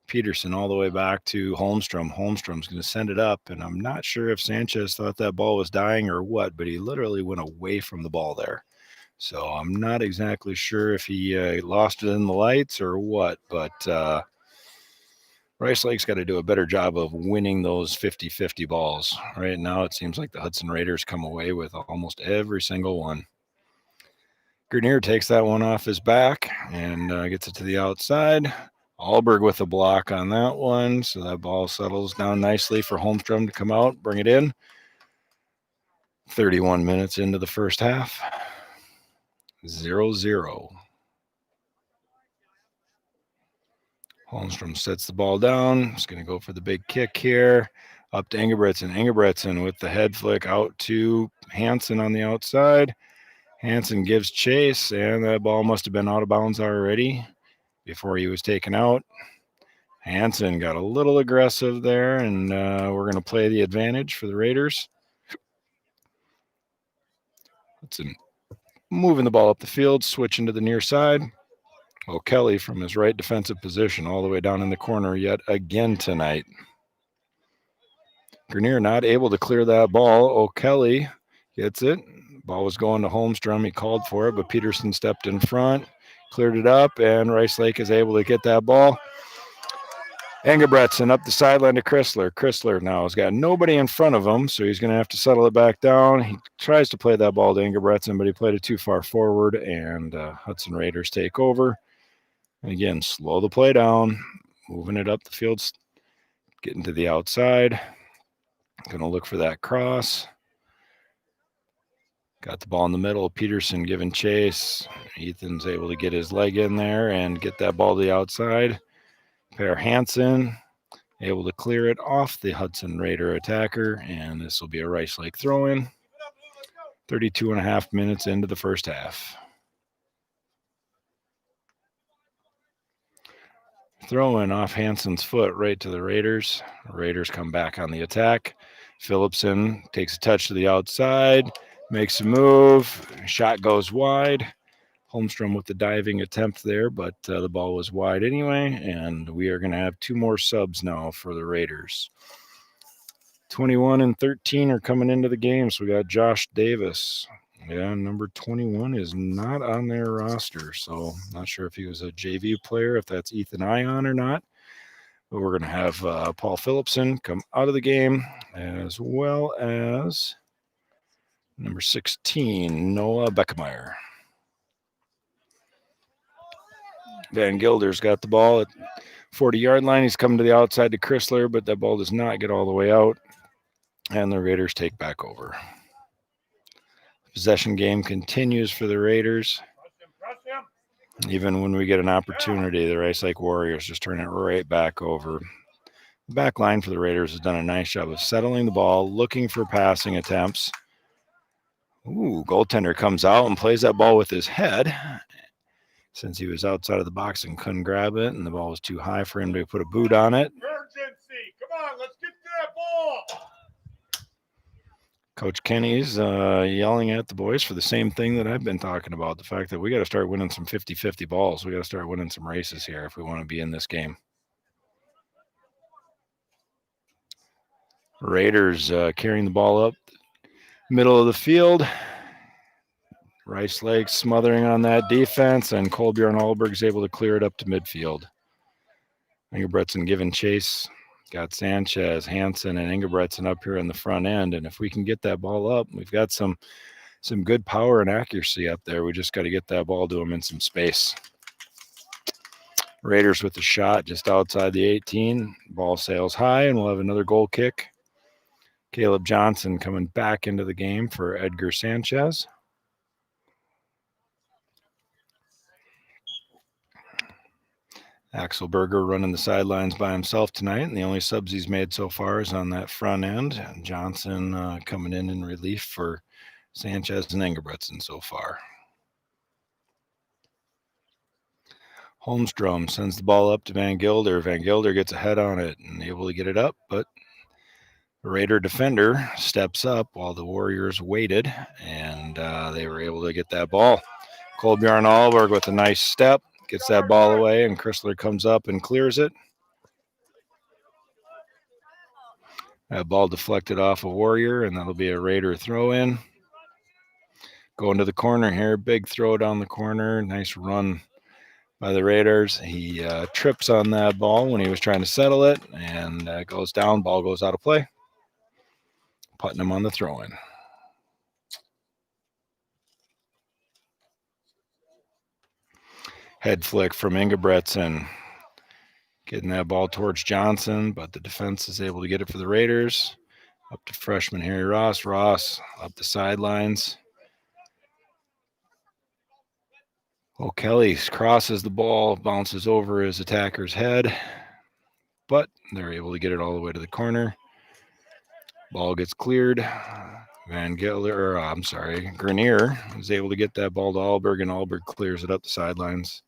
Peterson all the way back to Holmstrom. Holmstrom's going to send it up, and I'm not sure if Sanchez thought that ball was dying or what, but he literally went away from the ball there. So I'm not exactly sure if he lost it in the lights or what, but Rice Lake's got to do a better job of winning those 50-50 balls. Right now it seems like the Hudson Raiders come away with almost every single one. Grenier takes that one off his back and gets it to the outside. Alberg with a block on that one, so that ball settles down nicely for Holmstrom to come out, bring it in. 31 minutes into the first half. 0-0. Holmstrom sets the ball down. He's going to go for the big kick here. Up to Ingebretson. Ingebretson with the head flick out to Hansen on the outside. Hansen gives chase, and that ball must have been out of bounds already before he was taken out. Hansen got a little aggressive there, and we're going to play the advantage for the Raiders. Hudson moving the ball up the field, switching to the near side. O'Kelly from his right defensive position all the way down in the corner yet again tonight. Grenier not able to clear that ball. O'Kelly gets it. Ball was going to Holmstrom. He called for it, but Peterson stepped in front, cleared it up, and Rice Lake is able to get that ball. Engebretson up the sideline to Chrysler. Chrysler now has got nobody in front of him, so he's going to have to settle it back down. He tries to play that ball to Engebretson, but he played it too far forward, and Hudson Raiders take over. And again, slow the play down, moving it up the field, getting to the outside. Going to look for that cross. Got the ball in the middle. Peterson giving chase. Ethan's able to get his leg in there and get that ball to the outside. Per Hansen able to clear it off the Hudson Raider attacker, and this will be a Rice Lake throw-in. 32 and a half minutes into the first half. Throw-in off Hansen's foot right to the Raiders. Raiders come back on the attack. Phillipson takes a touch to the outside, makes a move. Shot goes wide. Holmstrom with the diving attempt there, but the ball was wide anyway, and we are going to have two more subs now for the Raiders. 21 and 13 are coming into the game, so we got Josh Davis. Yeah, number 21 is not on their roster, so not sure if he was a JV player, if that's Ethan Ion or not. But we're going to have Paul Phillipson come out of the game, as well as number 16, Noah Beckemeyer. Van Gilder's got the ball at 40-yard line. He's coming to the outside to Chrysler, but that ball does not get all the way out, and the Raiders take back over. Possession game continues for the Raiders. Even when we get an opportunity, the Rice Lake Warriors just turn it right back over. The back line for the Raiders has done a nice job of settling the ball, looking for passing attempts. Ooh, goaltender comes out and plays that ball with his head, since he was outside of the box and couldn't grab it, and the ball was too high for him to put a boot on it. Emergency! Come on, let's get to that ball! Coach Kenny's yelling at the boys for the same thing that I've been talking about, the fact that we got to start winning some 50-50 balls. We got to start winning some races here if we want to be in this game. Raiders carrying the ball up middle of the field. Rice Lake smothering on that defense, and Kolbjorn Alberg's able to clear it up to midfield. Engebretson giving chase. Got Sanchez, Hansen, and Engebretson up here in the front end, and if we can get that ball up, we've got some good power and accuracy up there. We just got to get that ball to them in some space. Raiders with the shot just outside the 18. Ball sails high, and we'll have another goal kick. Caleb Johnson coming back into the game for Edgar Sanchez. Axel Berger running the sidelines by himself tonight, and the only subs he's made so far is on that front end. And Johnson coming in relief for Sanchez and Engebretson so far. Holmstrom sends the ball up to Van Gilder. Van Gilder gets a head on it and able to get it up, but the Raider defender steps up while the Warriors waited, and they were able to get that ball. Kolbjorn Alberg with a nice step. Gets that ball away, and Chrysler comes up and clears it. That ball deflected off a Warrior, and that'll be a Raider throw-in. Going to the corner here. Big throw down the corner. Nice run by the Raiders. He trips on that ball when he was trying to settle it, and goes down. Ball goes out of play. Putnam on the throw-in. Head flick from Engebretson. Getting that ball towards Johnson, but the defense is able to get it for the Raiders. Up to freshman Harry Ross. Ross up the sidelines. O'Kelly crosses the ball, bounces over his attacker's head, but they're able to get it all the way to the corner. Ball gets cleared. Grenier is able to get that ball to Alberg, and Alberg clears it up the sidelines.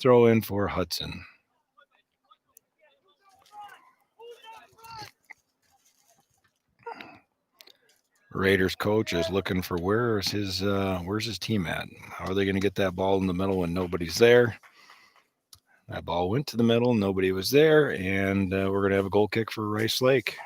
Throw in for Hudson. Raiders coach is looking for where's his team at? How are they going to get that ball in the middle when nobody's there? That ball went to the middle, nobody was there, and we're going to have a goal kick for Rice Lake.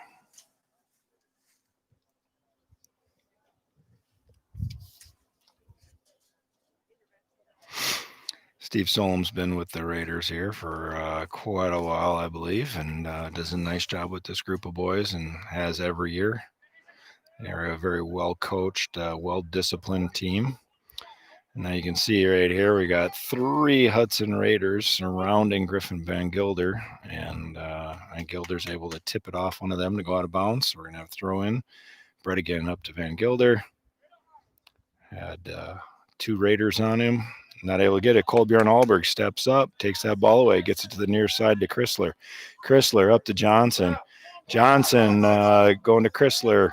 Steve Solom's been with the Raiders here for quite a while, I believe, and does a nice job with this group of boys and has every year. They're a very well-coached, well-disciplined team. And now you can see right here we got 3 Hudson Raiders surrounding Griffin Van Gilder, and Van Gilder's able to tip it off one of them to go out of bounds. So we're going to have to throw in. Brett again up to Van Gilder. Had 2 Raiders on him. Not able to get it. Kolbjorn Alberg steps up, takes that ball away, gets it to the near side to Chrysler. Chrysler up to Johnson. Johnson going to Chrysler,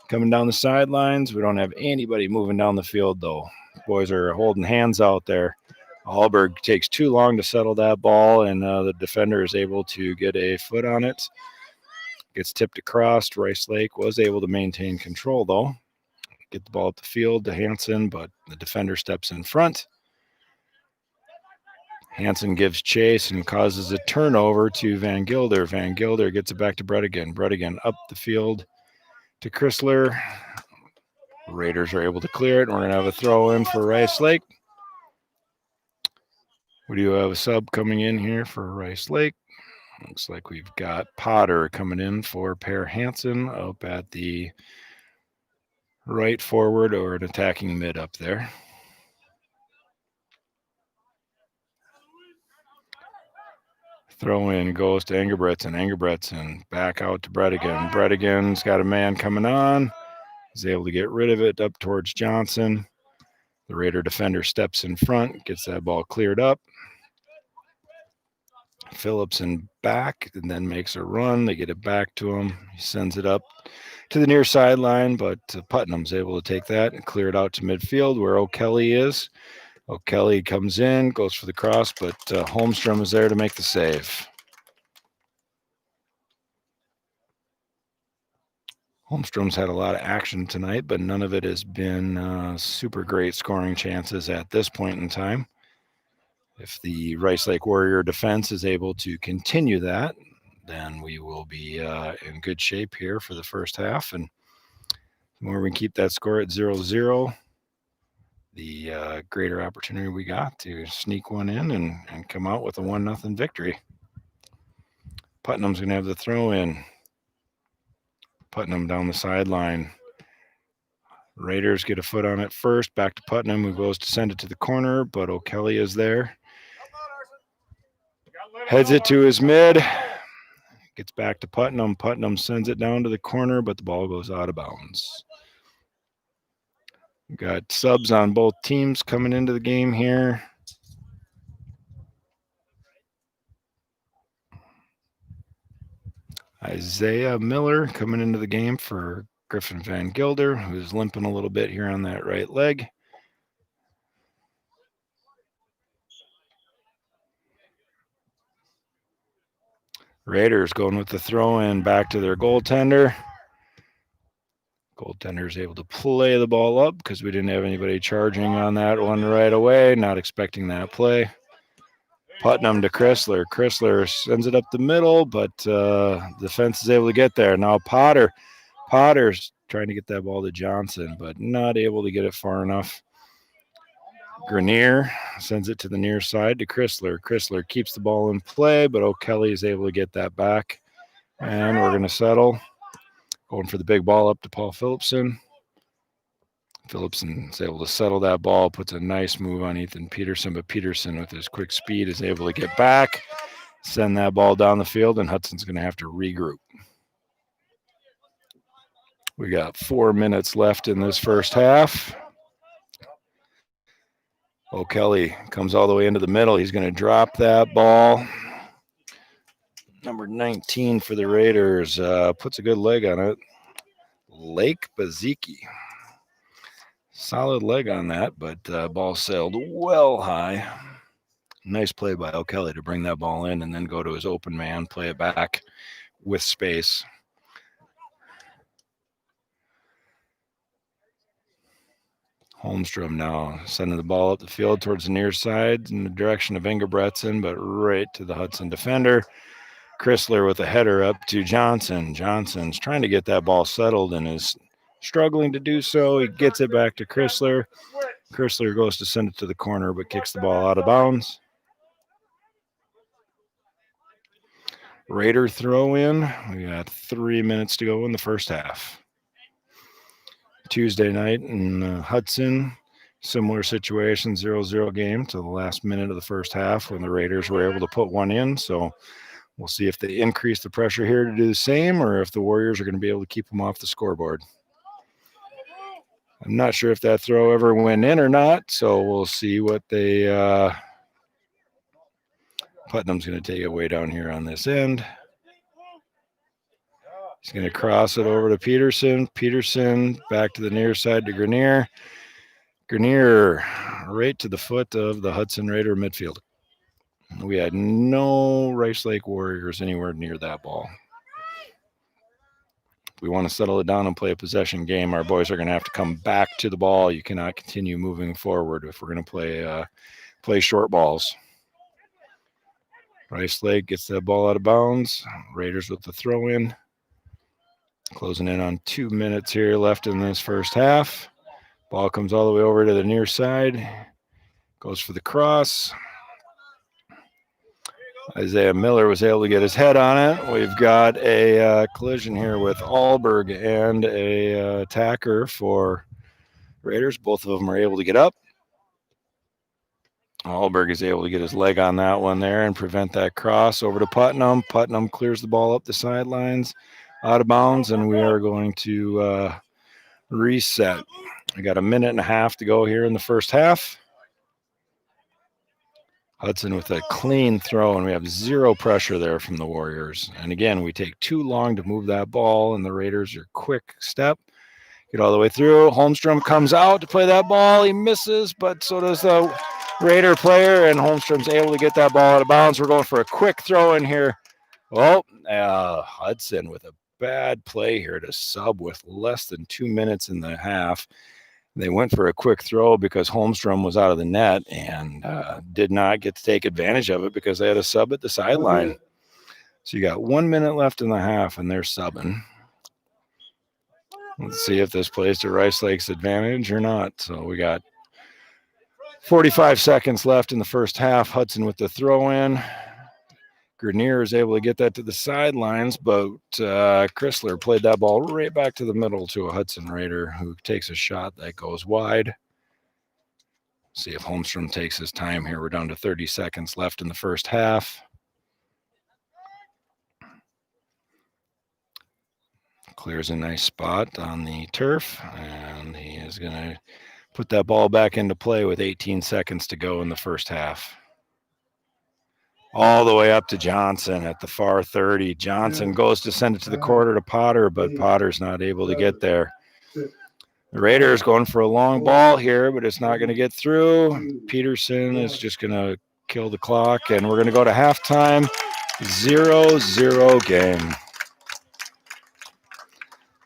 coming down the sidelines. We don't have anybody moving down the field, though. Boys are holding hands out there. Alberg takes too long to settle that ball, and the defender is able to get a foot on it. Gets tipped across. Rice Lake was able to maintain control, though. Get the ball up the field to Hansen, but the defender steps in front. Hansen gives chase and causes a turnover to Van Gilder. Van Gilder gets it back to Bredigan. Bredigan up the field to Chrysler. Raiders are able to clear it. We're going to have a throw in for Rice Lake. We do have a sub coming in here for Rice Lake. Looks like we've got Potter coming in for Per Hansen up at the right forward or an attacking mid up there. Throw in goes to Engelbretson. Engelbretson back out to Bredigan. Bredigan's got a man coming on. He's able to get rid of it up towards Johnson. The Raider defender steps in front, gets that ball cleared up. Phillipson back and then makes a run. They get it back to him. He sends it up to the near sideline, but Putnam's able to take that and clear it out to midfield where O'Kelly is. O'Kelly comes in, goes for the cross, but Holmstrom is there to make the save. Holmstrom's had a lot of action tonight, but none of it has been super great scoring chances at this point in time. If the Rice Lake Warrior defense is able to continue that, then we will be in good shape here for the first half. And the more we keep that score at 0-0, the greater opportunity we got to sneak one in and come out with a 1-0 victory. Putnam's going to have the throw in. Putnam down the sideline. Raiders get a foot on it first. Back to Putnam, who goes to send it to the corner, but O'Kelly is there. Heads it to his mid. Gets back to Putnam. Putnam sends it down to the corner, but the ball goes out of bounds. We've got subs on both teams coming into the game here. Isaiah Miller coming into the game for Griffin Van Gilder, who's limping a little bit here on that right leg. Raiders going with the throw in back to their goaltender. Goaltender's able to play the ball up because we didn't have anybody charging on that one right away. Not expecting that play. Putnam to Chrysler. Chrysler sends it up the middle, but defense is able to get there. Now Potter's trying to get that ball to Johnson, but not able to get it far enough. Grenier sends it to the near side to Chrysler. Chrysler keeps the ball in play, but O'Kelly is able to get that back. And we're going to settle. Going for the big ball up to Paul Phillipson. Phillipson is able to settle that ball, puts a nice move on Ethan Peterson, but Peterson with his quick speed is able to get back, send that ball down the field, and Hudson's going to have to regroup. We got 4 minutes left in this first half. O'Kelly comes all the way into the middle. He's going to drop that ball. Number 19 for the Raiders puts a good leg on it. Lake Baziki. Solid leg on that, but ball sailed well high. Nice play by O'Kelly to bring that ball in and then go to his open man, play it back with space. Holmstrom now sending the ball up the field towards the near side in the direction of Engelbretson, but right to the Hudson defender. Chrysler with a header up to Johnson. Johnson's trying to get that ball settled and is struggling to do so. He gets it back to Chrysler. Chrysler goes to send it to the corner, but kicks the ball out of bounds. Raider throw in. We got 3 minutes to go in the first half. Tuesday night in Hudson, similar situation, 0-0 game to the last minute of the first half when the Raiders were able to put one in. So we'll see if they increase the pressure here to do the same or if the Warriors are going to be able to keep them off the scoreboard. I'm not sure if that throw ever went in or not, so we'll see what they Putnam's going to take it way down here on this end. He's going to cross it over to Peterson. Peterson back to the near side to Grenier. Grenier right to the foot of the Hudson Raider midfield. We had no Rice Lake Warriors anywhere near that ball. If we want to settle it down and play a possession game, our boys are going to have to come back to the ball. You cannot continue moving forward if we're going to play short balls. Rice Lake gets that ball out of bounds. Raiders with the throw in. Closing in on 2 minutes here left in this first half. Ball comes all the way over to the near side. Goes for the cross. Isaiah Miller was able to get his head on it. We've got a collision here with Alberg and a attacker for Raiders. Both of them are able to get up. Alberg is able to get his leg on that one there and prevent that cross over to Putnam. Putnam clears the ball up the sidelines, out of bounds, and we are going to reset. We got 1.5 minutes to go here in the first half. Hudson with a clean throw, and we have zero pressure there from the Warriors. And again, we take too long to move that ball, and the Raiders are quick step. Get all the way through. Holmstrom comes out to play that ball. He misses, but so does the Raider player, and Holmstrom's able to get that ball out of bounds. We're going for a quick throw in here. Oh, Hudson with a bad play here to sub with less than 2 minutes in the half. They went for a quick throw because Holmstrom was out of the net and did not get to take advantage of it because they had a sub at the sideline. So you got 1 minute left in the half, and they're subbing. Let's see if this plays to Rice Lake's advantage or not. So we got 45 seconds left in the first half. Hudson with the throw in. Grenier is able to get that to the sidelines, but Chrysler played that ball right back to the middle to a Hudson Raider who takes a shot that goes wide. See if Holmstrom takes his time here. We're down to 30 seconds left in the first half. Clears a nice spot on the turf, and he is going to put that ball back into play with 18 seconds to go in the first half. All the way up to Johnson at the far 30. Johnson goes to send it to the corner to Potter, but Potter's not able to get there. The Raiders going for a long ball here, but it's not going to get through. Peterson is just going to kill the clock, and we're going to go to halftime. 0-0 game.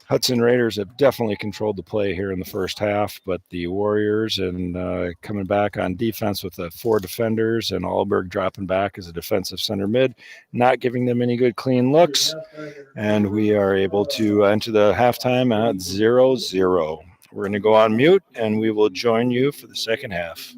Hudson Raiders have definitely controlled the play here in the first half, but the Warriors and coming back on defense with the 4 defenders and Alberg dropping back as a defensive center mid, not giving them any good clean looks. And we are able to enter the halftime at 0-0. We're going to go on mute, and we will join you for the second half.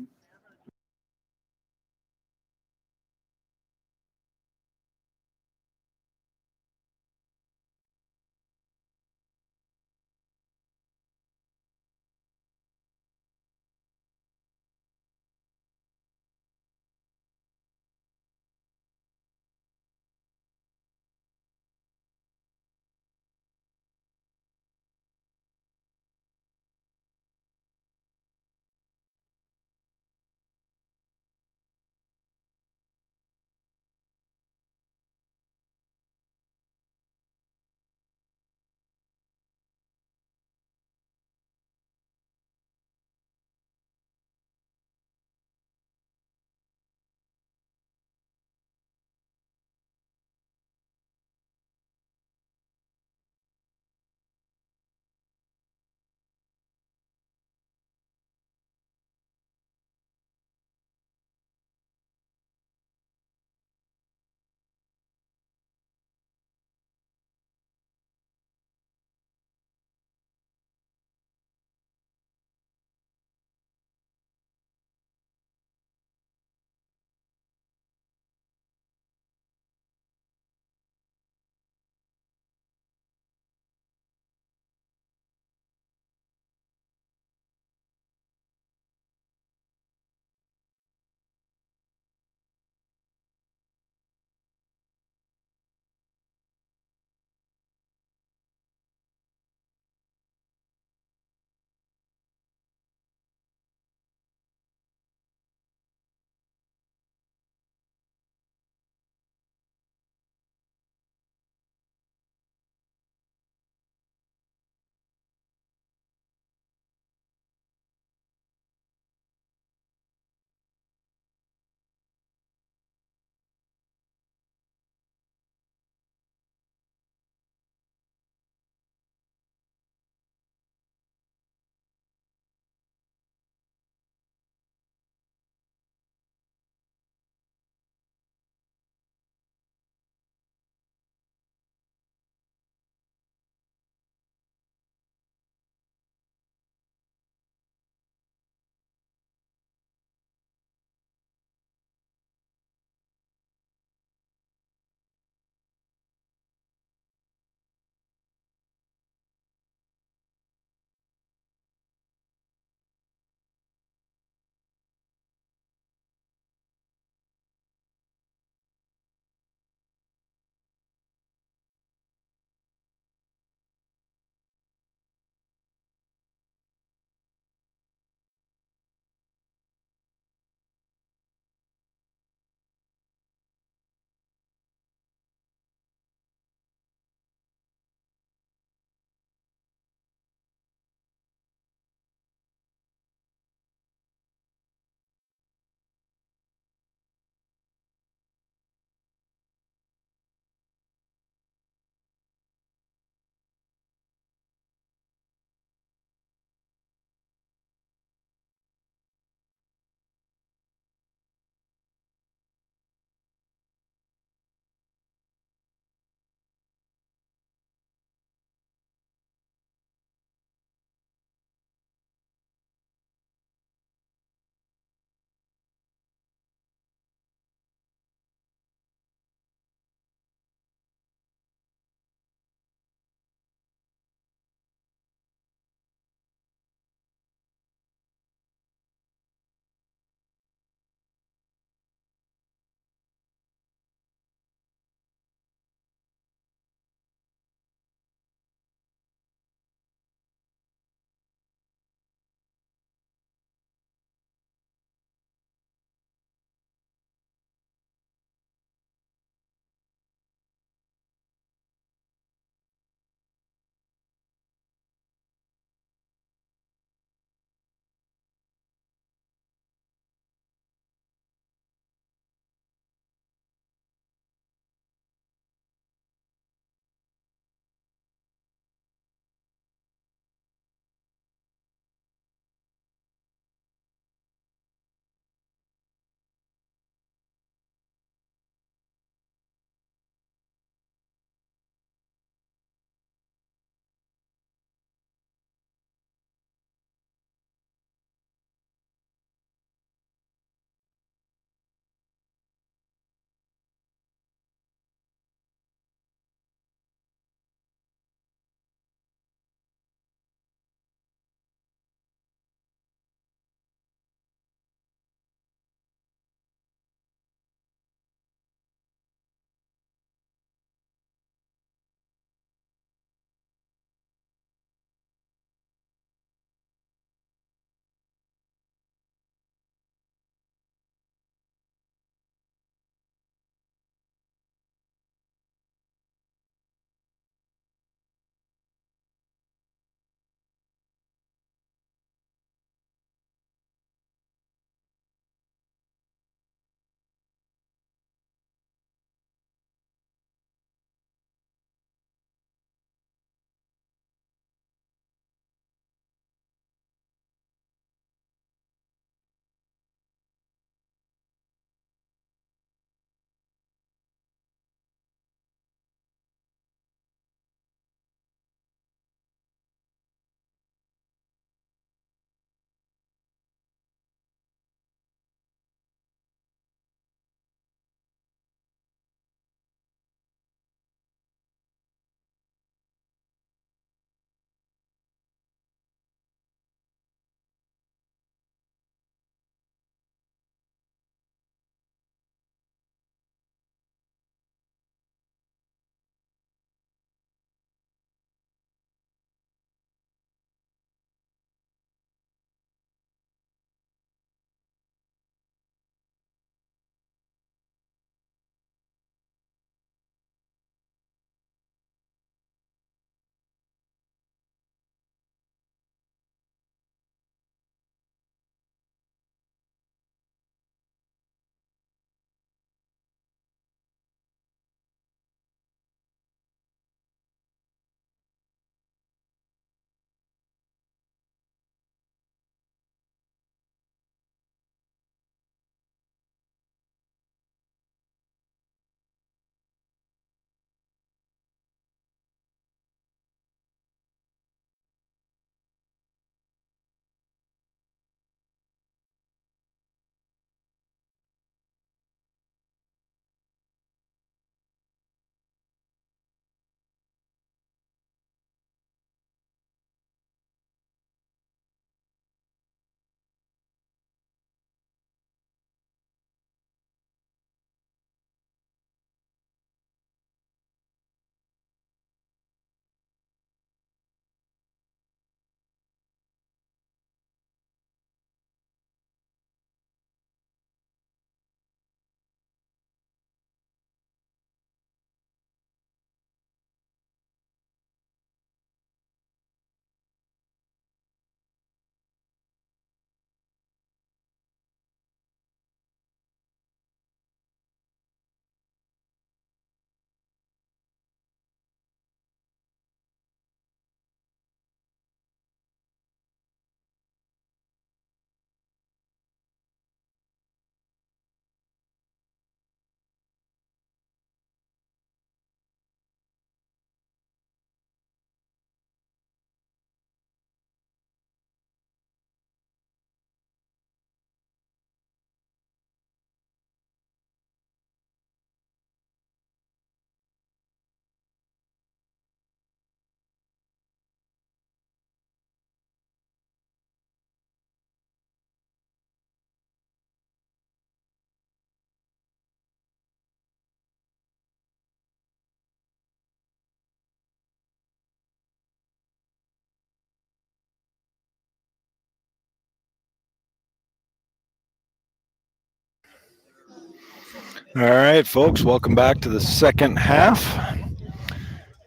All right, folks, welcome back to the second half.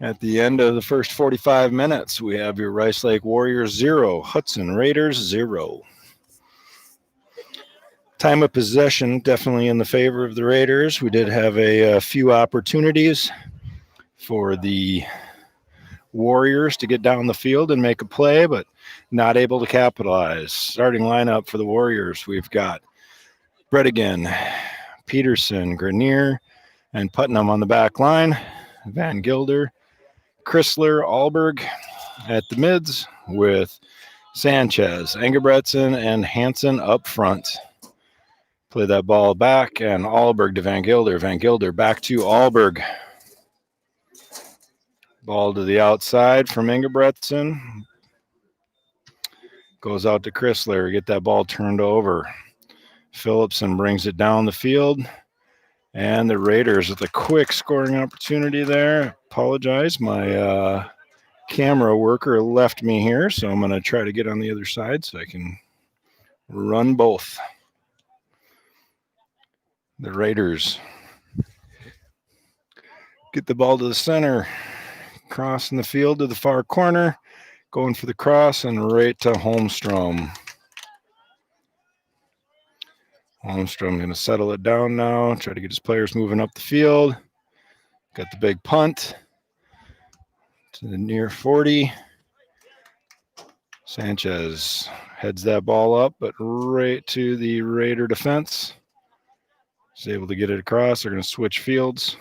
At the end of the first 45 minutes, we have your Rice Lake Warriors 0, Hudson Raiders 0. Time of possession definitely in the favor of the Raiders. We did have a few opportunities for the Warriors to get down the field and make a play, but not able to capitalize. Starting lineup for the Warriors, we've got Bredigan, Peterson, Grenier, and Putnam on the back line. Van Gilder, Chrysler, Alberg at the mids with Sanchez, Engebretson, and Hansen up front. Play that ball back, and Alberg to Van Gilder. Van Gilder back to Alberg. Ball to the outside from Engebretson. Goes out to Chrysler. Get that ball turned over. Phillipson brings it down the field. And the Raiders with a quick scoring opportunity there. Apologize, my camera worker left me here, so I'm going to try to get on the other side so I can run both. The Raiders get the ball to the center, crossing the field to the far corner, going for the cross and right to Holmstrom. Holmstrom going to settle it down now, try to get his players moving up the field. Got the big punt to the near 40. Sanchez heads that ball up, but right to the Raider defense. He's able to get it across. They're going to switch fields.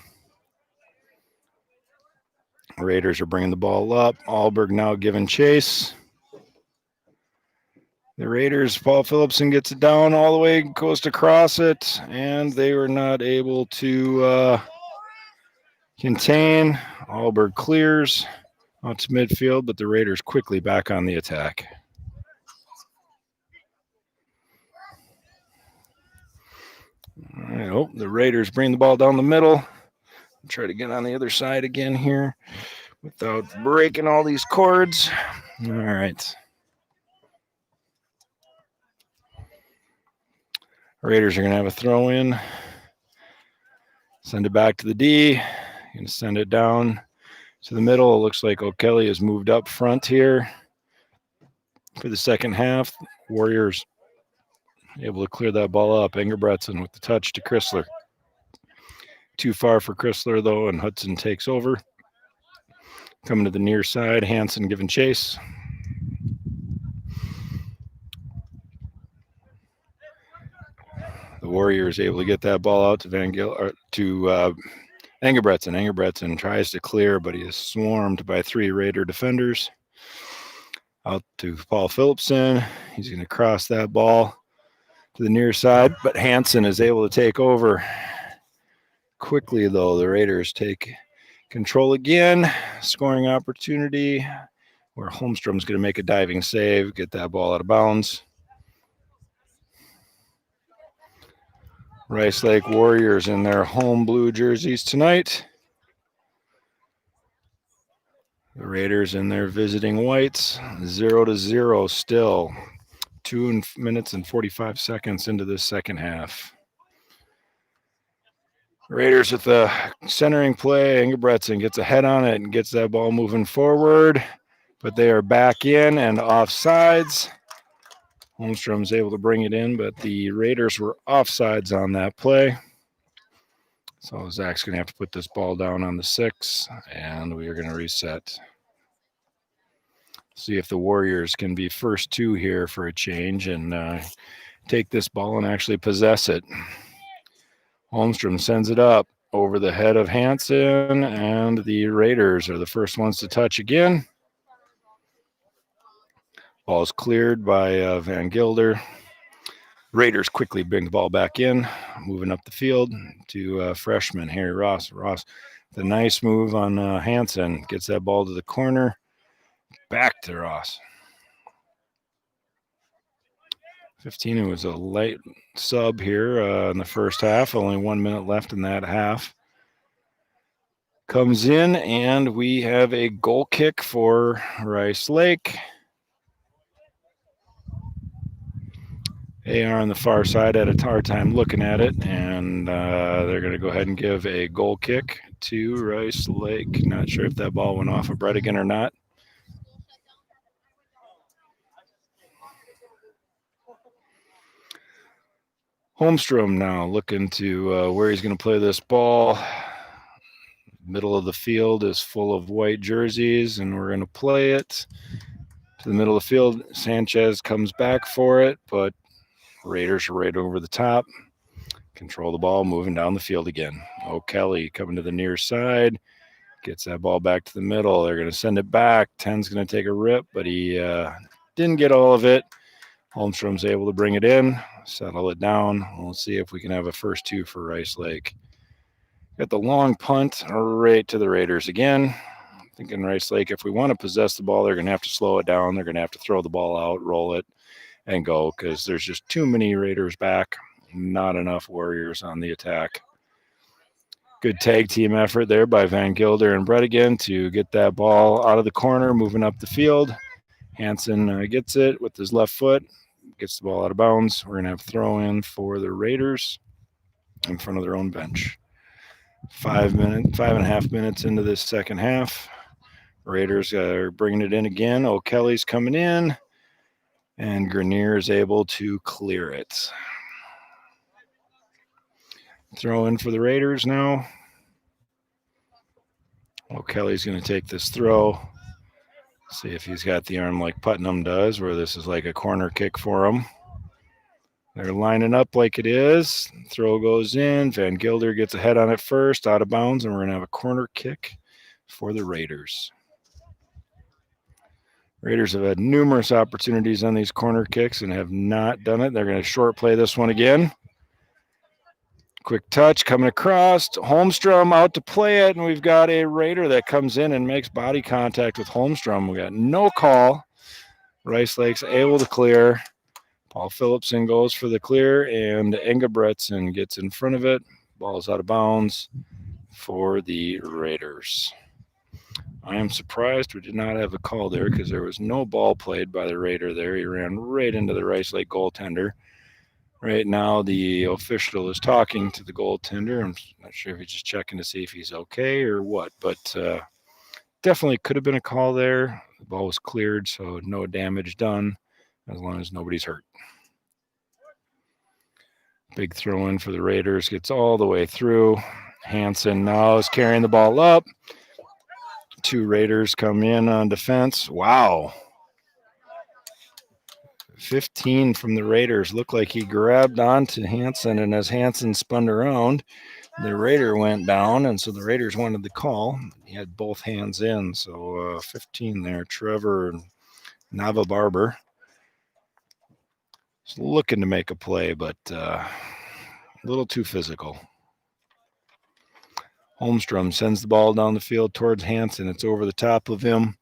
Raiders are bringing the ball up. Alberg now giving chase. The Raiders, Paul Phillipson gets it down all the way, goes to cross it, and they were not able to contain. Alberg clears out to midfield, but the Raiders quickly back on the attack. All right, oh, the Raiders bring the ball down the middle. Try to get on the other side again here without breaking all these cords. All right. Raiders are going to have a throw in. Send it back to the D. Going to send it down to the middle. It looks like O'Kelly has moved up front here for the second half. Warriors able to clear that ball up. Engebretson with the touch to Chrysler. Too far for Chrysler, though, and Hudson takes over. Coming to the near side, Hansen giving chase. The Warriors able to get that ball out to Engebretson. Engebretson tries to clear, but he is swarmed by three Raider defenders. Out to Paul Phillipson. He's going to cross that ball to the near side, but Hansen is able to take over. Quickly, though, the Raiders take control again. Scoring opportunity where Holmstrom's going to make a diving save, get that ball out of bounds. Rice Lake Warriors in their home blue jerseys tonight. The Raiders in their visiting whites, 0-0 still. 2 minutes and 45 seconds into this second half. Raiders with the centering play. Engebretson gets a head on it and gets that ball moving forward, but they are back in and offsides. Holmstrom's able to bring it in, but the Raiders were offsides on that play. So Zach's going to have to put this ball down on the 6, and we are going to reset. See if the Warriors can be first two here for a change and take this ball and actually possess it. Holmstrom sends it up over the head of Hansen, and the Raiders are the first ones to touch again. Ball is cleared by Van Gilder. Raiders quickly bring the ball back in, moving up the field to freshman Harry Ross. Ross, the nice move on Hansen, gets that ball to the corner. Back to Ross. 15 was a late sub here in the first half. Only 1 minute left in that half. Comes in, and we have a goal kick for Rice Lake. AR on the far side had a hard time looking at it, and they're going to go ahead and give a goal kick to Rice Lake. Not sure if that ball went off of Bredigan or not. Holmstrom now looking to where he's going to play this ball. Middle of the field is full of white jerseys, and we're going to play it to the middle of the field. Sanchez comes back for it, but Raiders are right over the top. Control the ball, moving down the field again. O'Kelly coming to the near side, gets that ball back to the middle. They're going to send it back. 10's going to take a rip, but he didn't get all of it. Holmstrom's able to bring it in, settle it down. We'll see if we can have a first 2 for Rice Lake. Got the long punt right to the Raiders again. Thinking Rice Lake, if we want to possess the ball, they're going to have to slow it down. They're going to have to throw the ball out, roll it, and go, because there's just too many Raiders back, not enough Warriors on the attack. Good tag team effort there by Van Gilder and Bredigan to get that ball out of the corner, moving up the field. Hansen gets it with his left foot, gets the ball out of bounds. We're going to have a throw in for the Raiders in front of their own bench. 5.5 minutes into this second half. Raiders are bringing it in again. O'Kelly's coming in, and Grenier is able to clear it. Throw in for the Raiders now. O'Kelly's going to take this throw. See if he's got the arm like Putnam does, where this is like a corner kick for him. They're lining up like it is. Throw goes in. Van Gilder gets a head on it first, out of bounds, and we're going to have a corner kick for the Raiders. Raiders have had numerous opportunities on these corner kicks and have not done it. They're going to short play this one again. Quick touch coming across. Holmstrom out to play it, and we've got a Raider that comes in and makes body contact with Holmstrom. We got no call. Rice Lake's able to clear. Paul Phillipson goes for the clear, and Engebretson gets in front of it. Ball's out of bounds for the Raiders. I am surprised we did not have a call there because there was no ball played by the Raider there. He ran right into the Rice Lake goaltender. Right now, the official is talking to the goaltender. I'm not sure if he's just checking to see if he's okay or what, but definitely could have been a call there. The ball was cleared, so no damage done as long as nobody's hurt. Big throw in for the Raiders, gets all the way through. Hansen now is carrying the ball up. 2 Raiders come in on defense. Wow. 15 from the Raiders. Looked like he grabbed onto Hansen, and as Hansen spun around, the Raider went down, and so the Raiders wanted the call. He had both hands in, so 15 there. Trevor Nava Barber is looking to make a play, but a little too physical. Holmstrom sends the ball down the field towards Hansen. It's over the top of him.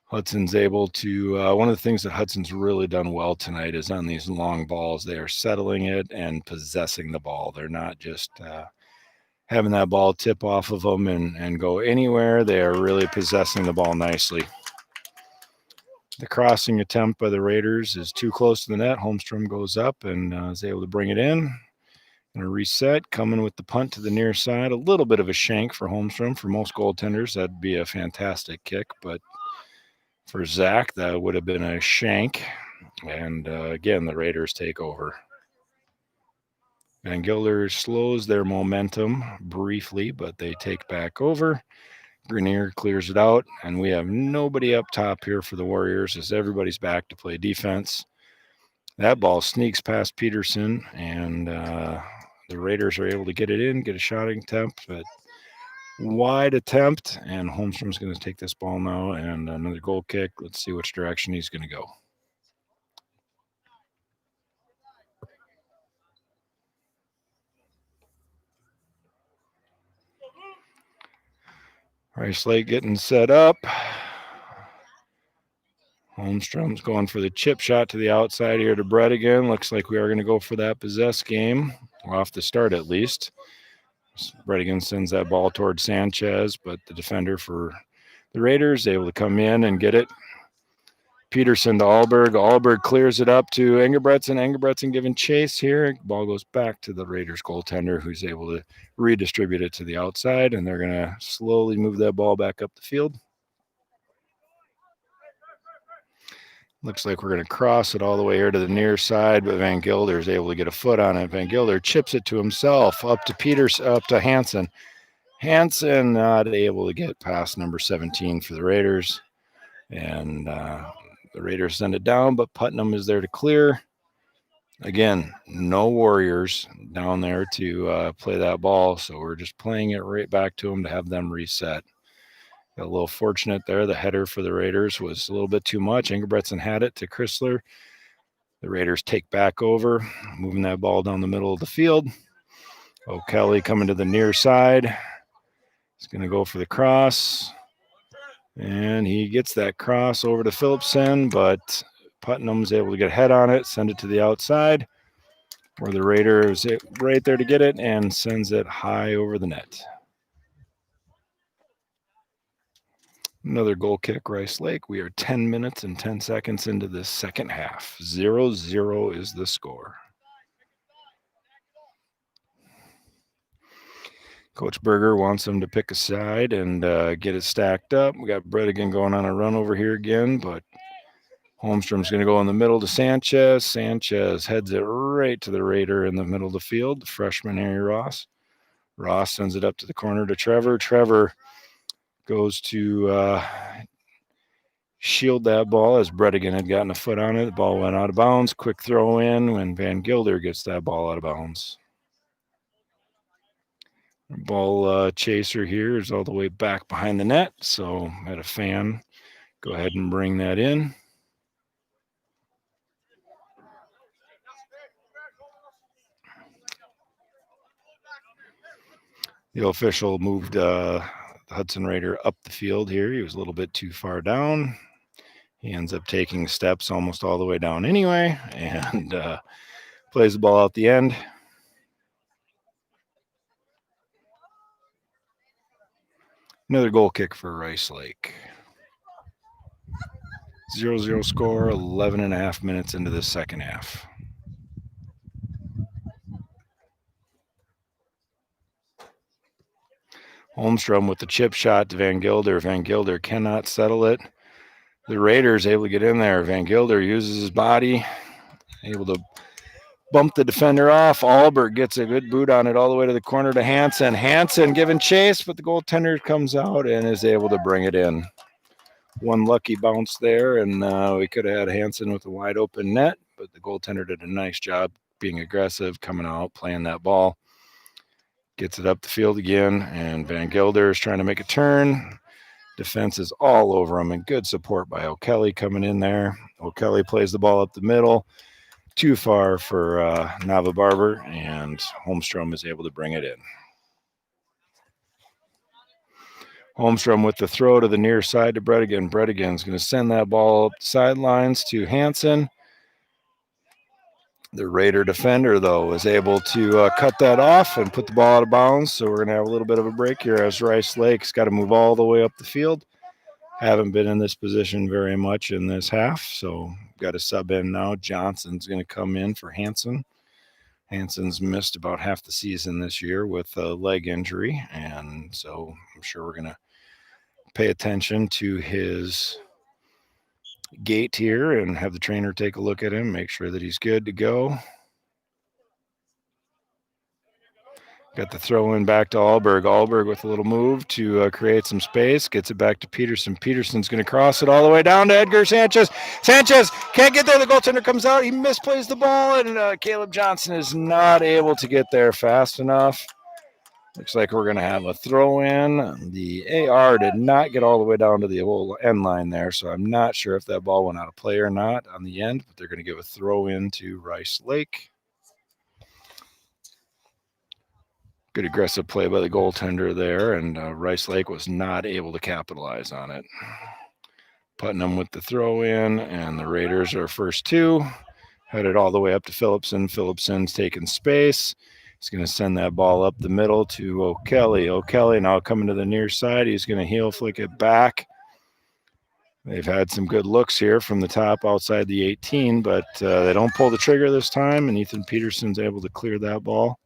Hudson's able to, one of the things that Hudson's really done well tonight is on these long balls. They are settling it and possessing the ball. They're not just having that ball tip off of them and go anywhere. They are really possessing the ball nicely. The crossing attempt by the Raiders is too close to the net. Holmstrom goes up and is able to bring it in. And a reset, coming with the punt to the near side. A little bit of a shank for Holmstrom. For most goaltenders, that'd be a fantastic kick, but for Zach, that would have been a shank. And again, the Raiders take over. Van Gilder slows their momentum briefly, but they take back over. Grenier clears it out, and we have nobody up top here for the Warriors as everybody's back to play defense. That ball sneaks past Peterson, and the Raiders are able to get it in, get a shot attempt, but wide attempt, and Holmstrom's going to take this ball now and another goal kick. Let's see which direction he's going to go. Rice Lake getting set up. Holmstrom's going for the chip shot to the outside here to Bredigan. Looks like we are going to go for that possess game, off the start at least. Bredigan sends that ball towards Sanchez, but the defender for the Raiders able to come in and get it. Peterson to Alberg. Alberg clears it up to Engelbretson. Engelbretson giving chase here. Ball goes back to the Raiders goaltender, who's able to redistribute it to the outside, and they're going to slowly move that ball back up the field. Looks like we're going to cross it all the way here to the near side, but Van Gilder is able to get a foot on it. Van Gilder chips it to himself, up to Hansen. Hansen not able to get past number 17 for the Raiders. And the Raiders send it down, but Putnam is there to clear. Again, no Warriors down there to play that ball, so we're just playing it right back to them to have them reset. Got a little fortunate there. The header for the Raiders was a little bit too much. Engelbretson had it to Chrysler. The Raiders take back over, moving that ball down the middle of the field. O'Kelly coming to the near side. He's going to go for the cross. And he gets that cross over to Phillipson, but Putnam's able to get a head on it, send it to the outside, where the Raider is right there to get it and sends it high over the net. Another goal kick, Rice Lake. We are 10 minutes and 10 seconds into the second half. 0-0 is the score. Coach Berger wants them to pick a side and get it stacked up. We got Bredigan going on a run over here again, but Holmstrom's going to go in the middle to Sanchez. Sanchez heads it right to the Raider in the middle of the field, the freshman Harry Ross. Ross sends it up to the corner to Trevor. Trevor goes to shield that ball as Bredigan had gotten a foot on it. The ball went out of bounds. Quick throw in when Van Gilder gets that ball out of bounds. Ball chaser here is all the way back behind the net, so had a fan go ahead and bring that in. The official moved the Hudson Raider up the field here. He was a little bit too far down. He ends up taking steps almost all the way down anyway, and plays the ball out the end. Another goal kick for Rice Lake. 0-0 score, 11 and a half minutes into the second half. Holmstrom with the chip shot to Van Gilder. Van Gilder cannot settle it. The Raiders able to get in there. Van Gilder uses his body, able to bump the defender off. Albert gets a good boot on it all the way to the corner to Hansen. Hansen giving chase, but the goaltender comes out and is able to bring it in. One lucky bounce there, and we could have had Hansen with a wide open net, but the goaltender did a nice job being aggressive, coming out, playing that ball. Gets it up the field again, and Van Gilder is trying to make a turn. Defense is all over him, and good support by O'Kelly coming in there. O'Kelly plays the ball up the middle. Too far for Nava Barber, and Holmstrom is able to bring it in. Holmstrom with the throw to the near side to Bredigan. Bredigan's going to send that ball up the sidelines to Hansen. The Raider defender, though, is able to cut that off and put the ball out of bounds. So we're going to have a little bit of a break here as Rice Lake's got to move all the way up the field. Haven't been in this position very much in this half, so got a sub in now. Johnson's going to come in for Hansen. Hansen's missed about half the season this year with a leg injury, and so I'm sure we're going to pay attention to his gait here and have the trainer take a look at him, make sure that he's good to go. Got the throw in back to Alberg. Alberg with a little move to create some space. Gets it back to Peterson. Peterson's going to cross it all the way down to Edgar Sanchez. Sanchez can't get there. The goaltender comes out. He misplays the ball, and Caleb Johnson is not able to get there fast enough. Looks like we're going to have a throw in. The AR did not get all the way down to the whole end line there, so I'm not sure if that ball went out of play or not on the end, but they're going to give a throw in to Rice Lake. Good aggressive play by the goaltender there, and Rice Lake was not able to capitalize on it. Putnam with the throw in, and the Raiders are first two. Headed all the way up to Phillipson. Phillipson's taking space. He's going to send that ball up the middle to O'Kelly. O'Kelly now coming to the near side. He's going to heel flick it back They've had some good looks here from the top outside the 18, but they don't pull the trigger this time, and Ethan Peterson's able to clear that ball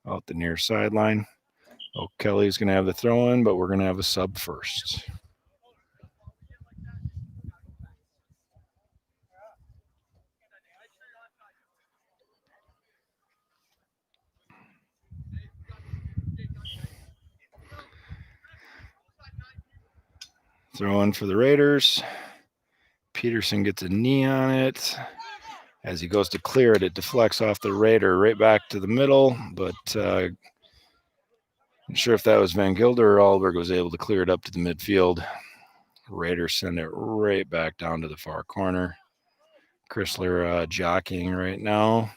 out the near sideline. O'Kelly's going to have the throw in, but we're going to have a sub first. Throw in for the Raiders. Peterson gets a knee on it. As he goes to clear it, it deflects off the Raider right back to the middle, but not sure if that was Van Gilder or Alberg was able to clear it up to the midfield. Raiders send it right back down to the far corner. Chrysler jockeying right now.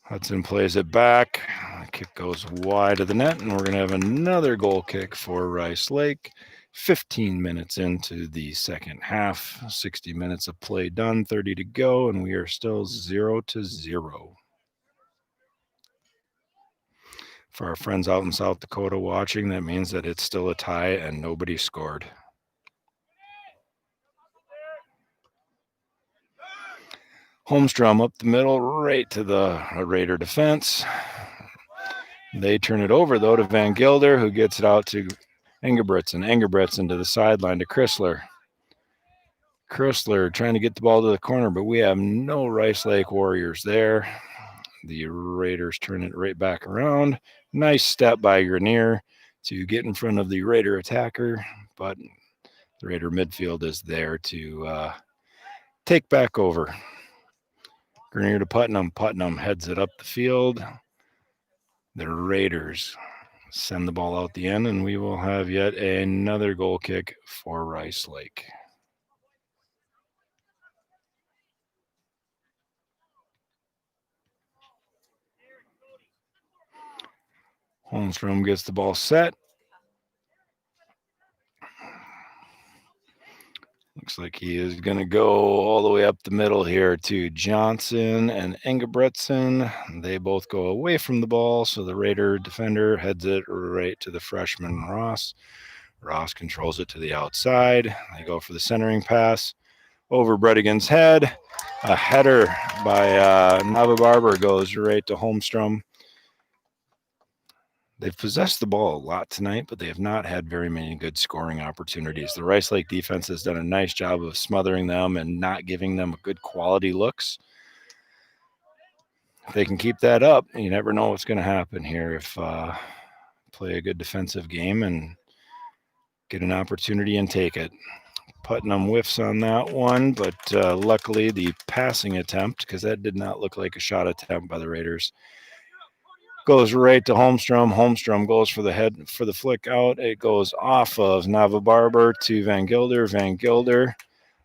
Hudson plays it back. The kick goes wide of the net, and we're going to have another goal kick for Rice Lake. 15 minutes into the second half, 60 minutes of play done, 30 to go, and we are still 0-0. For our friends out in South Dakota watching, that means that it's still a tie and nobody scored. Holmstrom up the middle, right to the Raider defense. They turn it over, though, to Van Gilder, who gets it out to Engebretson. Engebretson to the sideline to Chrysler. Chrysler trying to get the ball to the corner, but we have no Rice Lake Warriors there. The Raiders turn it right back around. Nice step by Grenier to get in front of the Raider attacker, but the Raider midfield is there to take back over. Grenier to Putnam. Putnam heads it up the field. The Raiders send the ball out the end, and we will have yet another goal kick for Rice Lake. Holmstrom gets the ball set. Looks like he is going to go all the way up the middle here to Johnson and Engebretson. They both go away from the ball, so the Raider defender heads it right to the freshman Ross. Ross controls it to the outside. They go for the centering pass. Over Bredigan's head. A header by Nava Barber goes right to Holmstrom. They've possessed the ball a lot tonight, but they have not had very many good scoring opportunities. The Rice Lake defense has done a nice job of smothering them and not giving them good quality looks. If they can keep that up, you never know what's going to happen here if play a good defensive game and get an opportunity and take it. Putnam whiffs on that one, but luckily the passing attempt, because that did not look like a shot attempt by the Raiders, goes right to Holmstrom. Holmstrom goes for the head for the flick out. It goes off of Nava Barber to Van Gilder. Van Gilder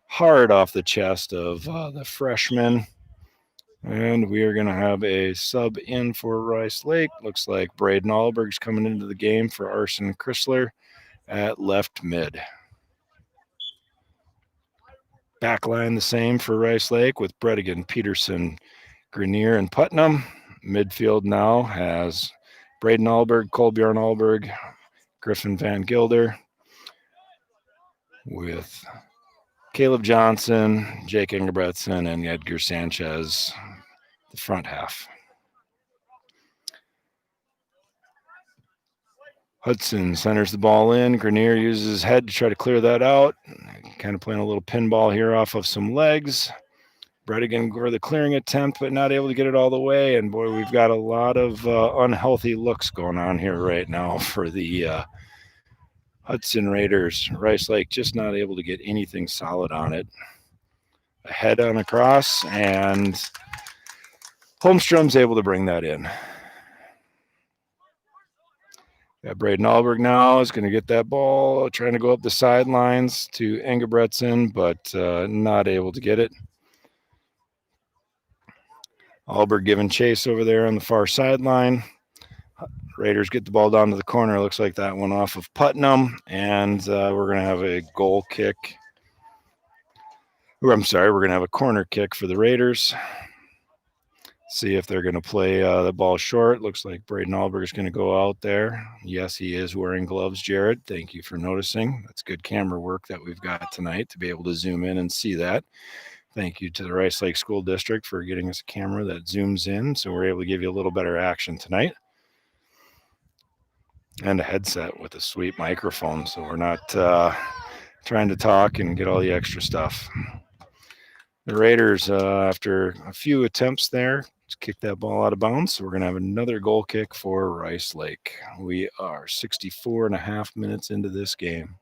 hard off the chest of the freshman. And we are going to have a sub in for Rice Lake. Looks like Braden Alberg's coming into the game for Arson Chrysler at left mid. Backline the same for Rice Lake with Bredigan, Peterson, Grenier, and Putnam. Midfield now has Braden Alberg, Colbjorn Alberg, Griffin Van Gilder, with Caleb Johnson, Jake Engebretson, and Edgar Sanchez, the front half. Hudson centers the ball in. Grenier uses his head to try to clear that out. Kind of playing a little pinball here off of some legs. Bredigan for the clearing attempt, but not able to get it all the way. And boy, we've got a lot of unhealthy looks going on here right now for the Hudson Raiders. Rice Lake just not able to get anything solid on it. A head on a cross, and Holmstrom's able to bring that in. Got Braden Alberg now is going to get that ball, trying to go up the sidelines to Engebretson, but not able to get it. Alberg giving chase over there on the far sideline. Raiders get the ball down to the corner. Looks like that one off of Putnam, and we're going to have a goal kick. Or I'm sorry, we're going to have a corner kick for the Raiders. See if they're going to play the ball short. Looks like Braden Alberg is going to go out there. Yes, he is wearing gloves, Jared. Thank you for noticing. That's good camera work that we've got tonight to be able to zoom in and see that. Thank you to the Rice Lake School District for getting us a camera that zooms in so we're able to give you a little better action tonight. And a headset with a sweet microphone so we're not trying to talk and get all the extra stuff. The Raiders, after a few attempts there, kick that ball out of bounds. So we're going to have another goal kick for Rice Lake. We are 64 and a half minutes into this game.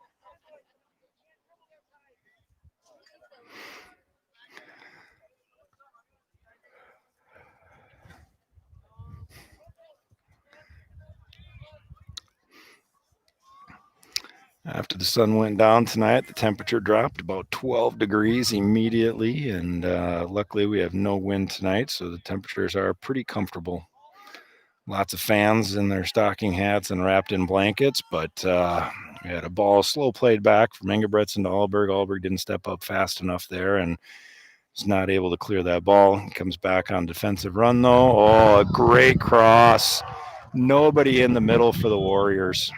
After the sun went down tonight, the temperature dropped about 12 degrees immediately, and luckily we have no wind tonight, so the temperatures are pretty comfortable. Lots of fans in their stocking hats and wrapped in blankets, but we had a ball slow played back from Engelbretson to Alberg. Alberg didn't step up fast enough there and was not able to clear that ball. He comes back on defensive run, though. Oh, a great cross. Nobody in the middle for the Warriors.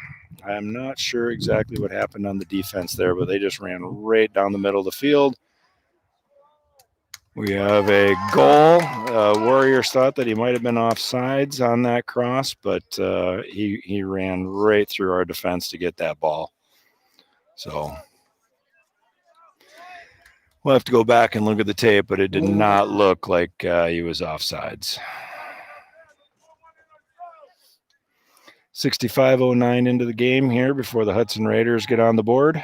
I'm not sure exactly what happened on the defense there, but they just ran right down the middle of the field. We have a goal. Warriors thought that he might have been offsides on that cross, but he ran right through our defense to get that ball. So we'll have to go back and look at the tape, but it did not look like he was offsides. 65:09 into the game here before the Hudson Raiders get on the board.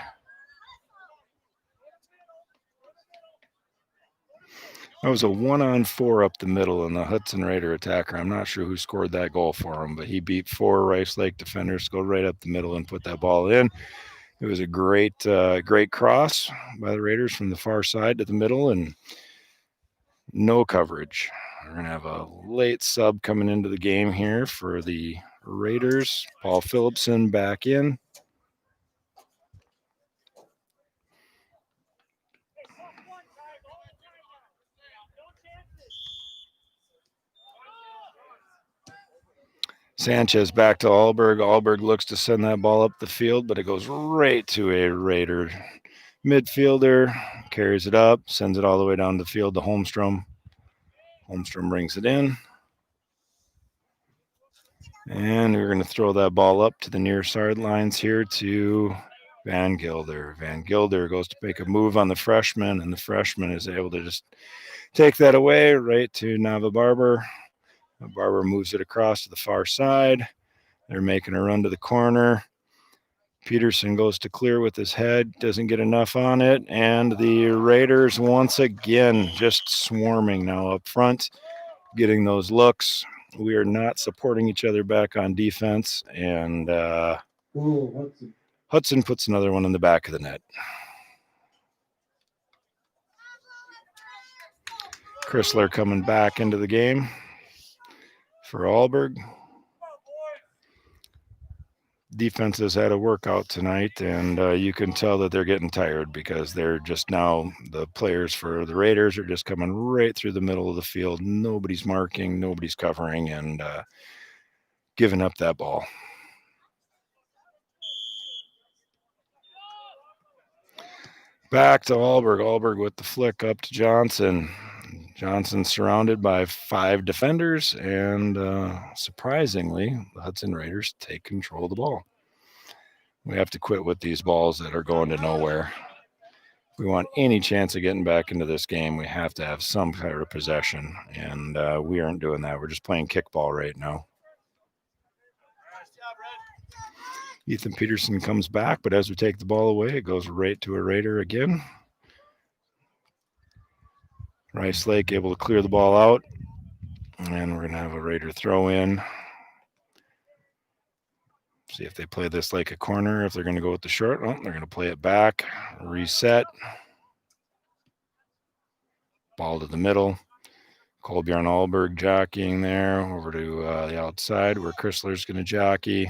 That was a 1-on-4 up the middle, and the Hudson Raider attacker, I'm not sure who scored that goal for him, but he beat 4 Rice Lake defenders, go right up the middle and put that ball in. It was a great cross by the Raiders from the far side to the middle, and no coverage. We're going to have a late sub coming into the game here for the Raiders. Paul Phillipson back in. Sanchez back to Alberg. Alberg looks to send that ball up the field, but it goes right to a Raider midfielder. Carries it up, sends it all the way down the field to Holmstrom. Holmstrom brings it in. And we're going to throw that ball up to the near sidelines here to Van Gilder. Van Gilder goes to make a move on the freshman, and the freshman is able to just take that away right to Nava Barber. Barber moves it across to the far side. They're making a run to the corner. Peterson goes to clear with his head, doesn't get enough on it, and the Raiders once again just swarming now up front, getting those looks. We are not supporting each other back on defense, and Hudson puts another one in the back of the net. Chrysler coming back into the game for Alberg. Defense has had a workout tonight, and you can tell that they're getting tired because they're just now, the players for the Raiders are just coming right through the middle of the field. Nobody's marking, nobody's covering, and giving up that ball. Back to Alberg. Alberg with the flick up to Johnson. Johnson surrounded by 5 defenders, and surprisingly, the Hudson Raiders take control of the ball. We have to quit with these balls that are going to nowhere. If we want any chance of getting back into this game, we have to have some kind of possession, and we aren't doing that. We're just playing kickball right now. Ethan Peterson comes back, but as we take the ball away, it goes right to a Raider again. Rice Lake able to clear the ball out, and we're going to have a Raider throw in. See if they play this like a corner, if they're going to go with the short. Oh, they're going to play it back, reset. Ball to the middle. Colbjorn Alberg jockeying there over to the outside where Chrysler's going to jockey.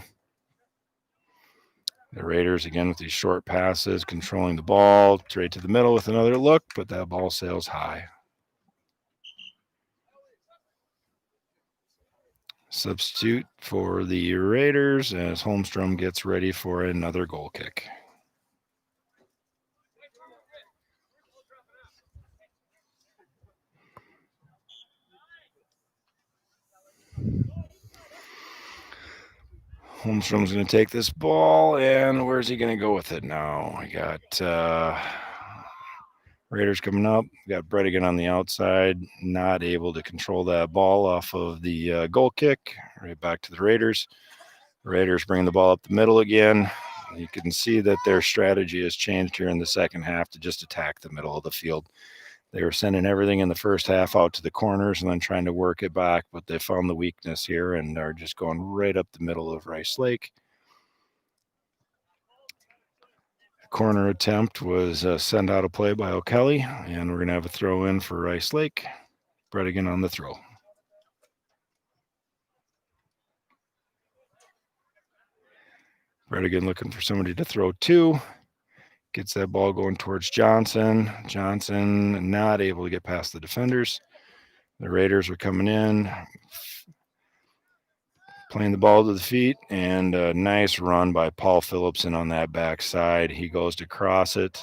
The Raiders again with these short passes, controlling the ball straight to the middle with another look, but that ball sails high. Substitute for the Raiders as Holmstrom gets ready for another goal kick. Holmstrom's going to take this ball, and where's he going to go with it now? We got Raiders coming up. We got Bredigan on the outside, not able to control that ball off of the goal kick. Right back to the Raiders. Raiders bring the ball up the middle again. You can see that their strategy has changed here in the second half to just attack the middle of the field. They were sending everything in the first half out to the corners and then trying to work it back, but they found the weakness here and are just going right up the middle of Rice Lake. Corner attempt was sent out of play by O'Kelly, and we're going to have a throw in for Rice Lake. Bredigan on the throw. Bredigan looking for somebody to throw to. Gets that ball going towards Johnson. Johnson not able to get past the defenders. The Raiders are coming in, playing the ball to the feet, and a nice run by Paul Phillipson on that backside. He goes to cross it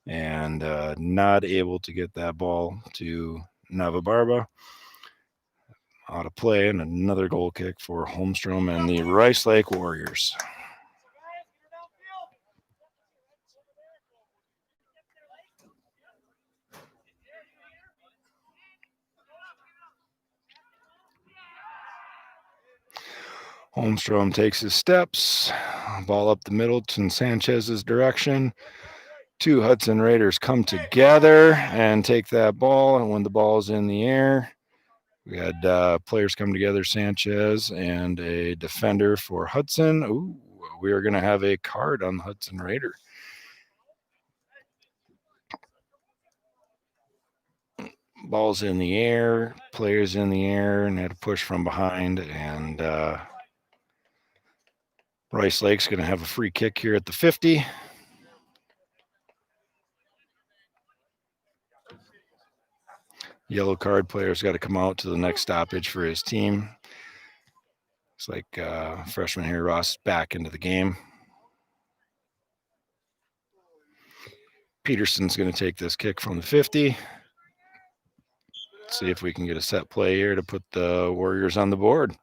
and not able to get that ball to Navabarba. Out of play, and another goal kick for Holmstrom and the Rice Lake Warriors. Holmstrom takes his steps, ball up the middle to Sanchez's direction. Two Hudson Raiders come together and take that ball, and when the ball's in the air, we had players come together, Sanchez and a defender for Hudson. Ooh, we are going to have a card on the Hudson Raider. Ball's in the air, players in the air, and had to push from behind, and Rice Lake's going to have a free kick here at the 50. Yellow card player's got to come out to the next stoppage for his team. It's like freshman here, Ross, back into the game. Peterson's going to take this kick from the 50. Let's see if we can get a set play here to put the Warriors on the board.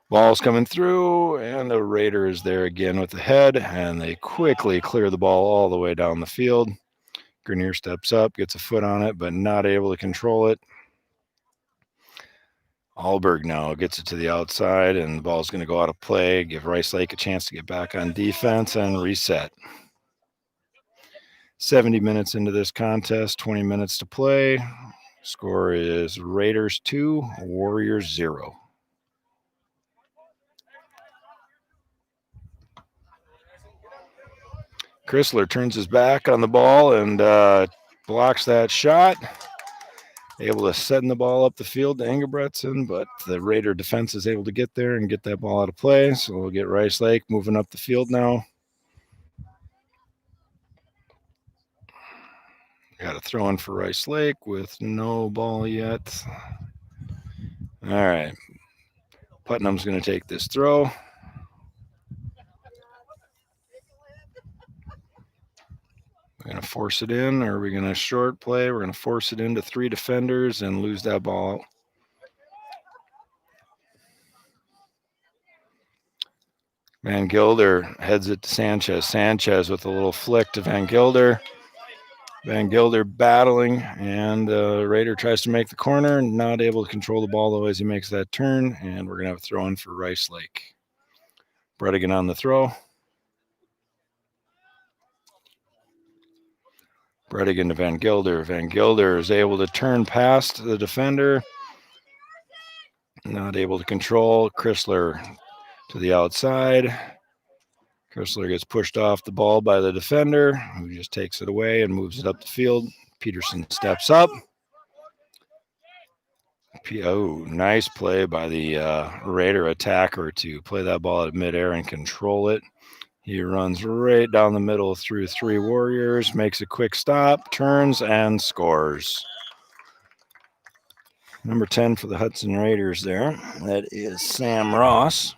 Ball's coming through, and the Raider is there again with the head, and they quickly clear the ball all the way down the field. Grenier steps up, gets a foot on it, but not able to control it. Alberg now gets it to the outside, and the ball's going to go out of play, give Rice Lake a chance to get back on defense and reset. 70 minutes into this contest, 20 minutes to play. Score is Raiders 2, Warriors 0. Chrysler turns his back on the ball and blocks that shot. Able to send the ball up the field to Engelbretson, but the Raider defense is able to get there and get that ball out of play. So we'll get Rice Lake moving up the field now. Got a throw in for Rice Lake with no ball yet. All right. Putnam's going to take this throw. We're going to force it in, or are we going to short play? We're going to force it into three defenders and lose that ball. Van Gilder heads it to Sanchez. Sanchez with a little flick to Van Gilder. Van Gilder battling, and Raider tries to make the corner, not able to control the ball though as he makes that turn, and we're going to have a throw in for Rice Lake. Bredigan on the throw. Bredigan to Van Gilder. Van Gilder is able to turn past the defender, not able to control. Chrysler to the outside. Chrysler gets pushed off the ball by the defender, who just takes it away and moves it up the field. Peterson steps up. Oh, nice play by the Raider attacker to play that ball at midair and control it. He runs right down the middle through three Warriors, makes a quick stop, turns, and scores. Number 10 for the Hudson Raiders there. That is Sam Ross.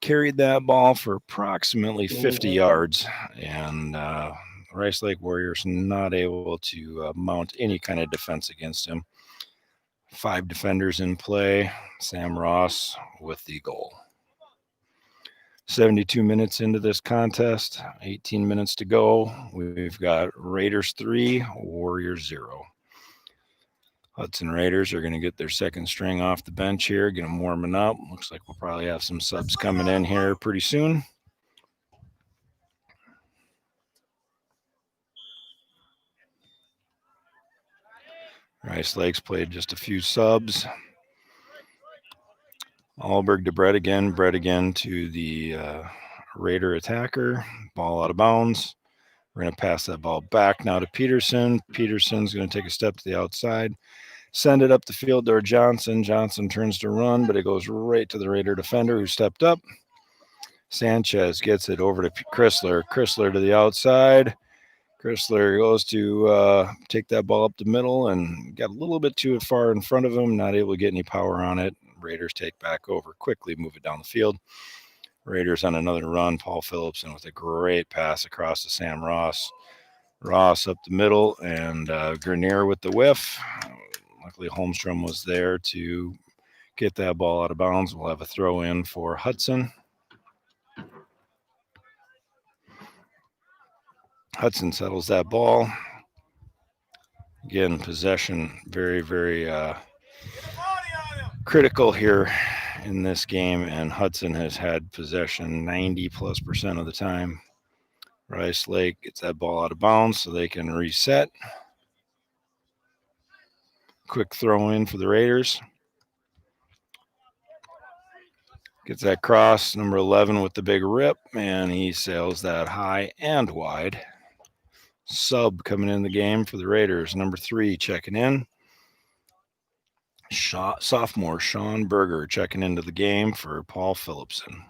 Carried that ball for approximately 50 yards, and Rice Lake Warriors not able to mount any kind of defense against him. 5 defenders in play. Sam Ross with the goal. 72 minutes into this contest, 18 minutes to go. We've got Raiders 3, Warriors 0. Hudson Raiders are going to get their second string off the bench here, get them warming up. Looks like we'll probably have some subs coming in here pretty soon. Rice Lakes played just a few subs. Alberg to Brett again to the Raider attacker. Ball out of bounds. We're going to pass that ball back now to Peterson. Peterson's going to take a step to the outside. Send it up the field to Johnson. Johnson turns to run, but it goes right to the Raider defender who stepped up. Sanchez gets it over to Chrysler. Chrysler to the outside. Chrysler goes to take that ball up the middle and got a little bit too far in front of him, not able to get any power on it. Raiders take back over, quickly move it down the field. Raiders on another run. Paul Phillipson with a great pass across to Sam Ross. Ross up the middle and Grenier with the whiff. Luckily, Holmstrom was there to get that ball out of bounds. We'll have a throw in for Hudson. Hudson settles that ball. Again, possession very, very critical here in this game, and Hudson has had possession 90+% of the time. Rice Lake gets that ball out of bounds so they can reset. Quick throw in for the Raiders. Gets that cross, number 11 with the big rip, and he sails that high and wide. Sub coming in the game for the Raiders, number 3 checking in. Sophomore Sean Berger checking into the game for Paul Phillipson.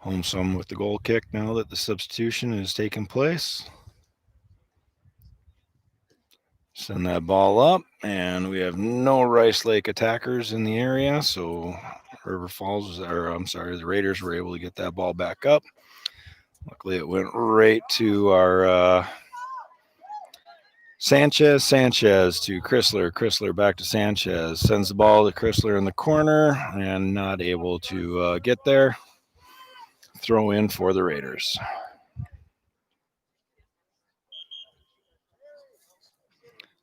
Holmstrom with the goal kick now that the substitution has taken place. Send that ball up, and we have no Rice Lake attackers in the area, so the Raiders were able to get that ball back up. Luckily, it went right to our Sanchez to Chrysler back to Sanchez. Sends the ball to Chrysler in the corner, and not able to get there. Throw in for the Raiders.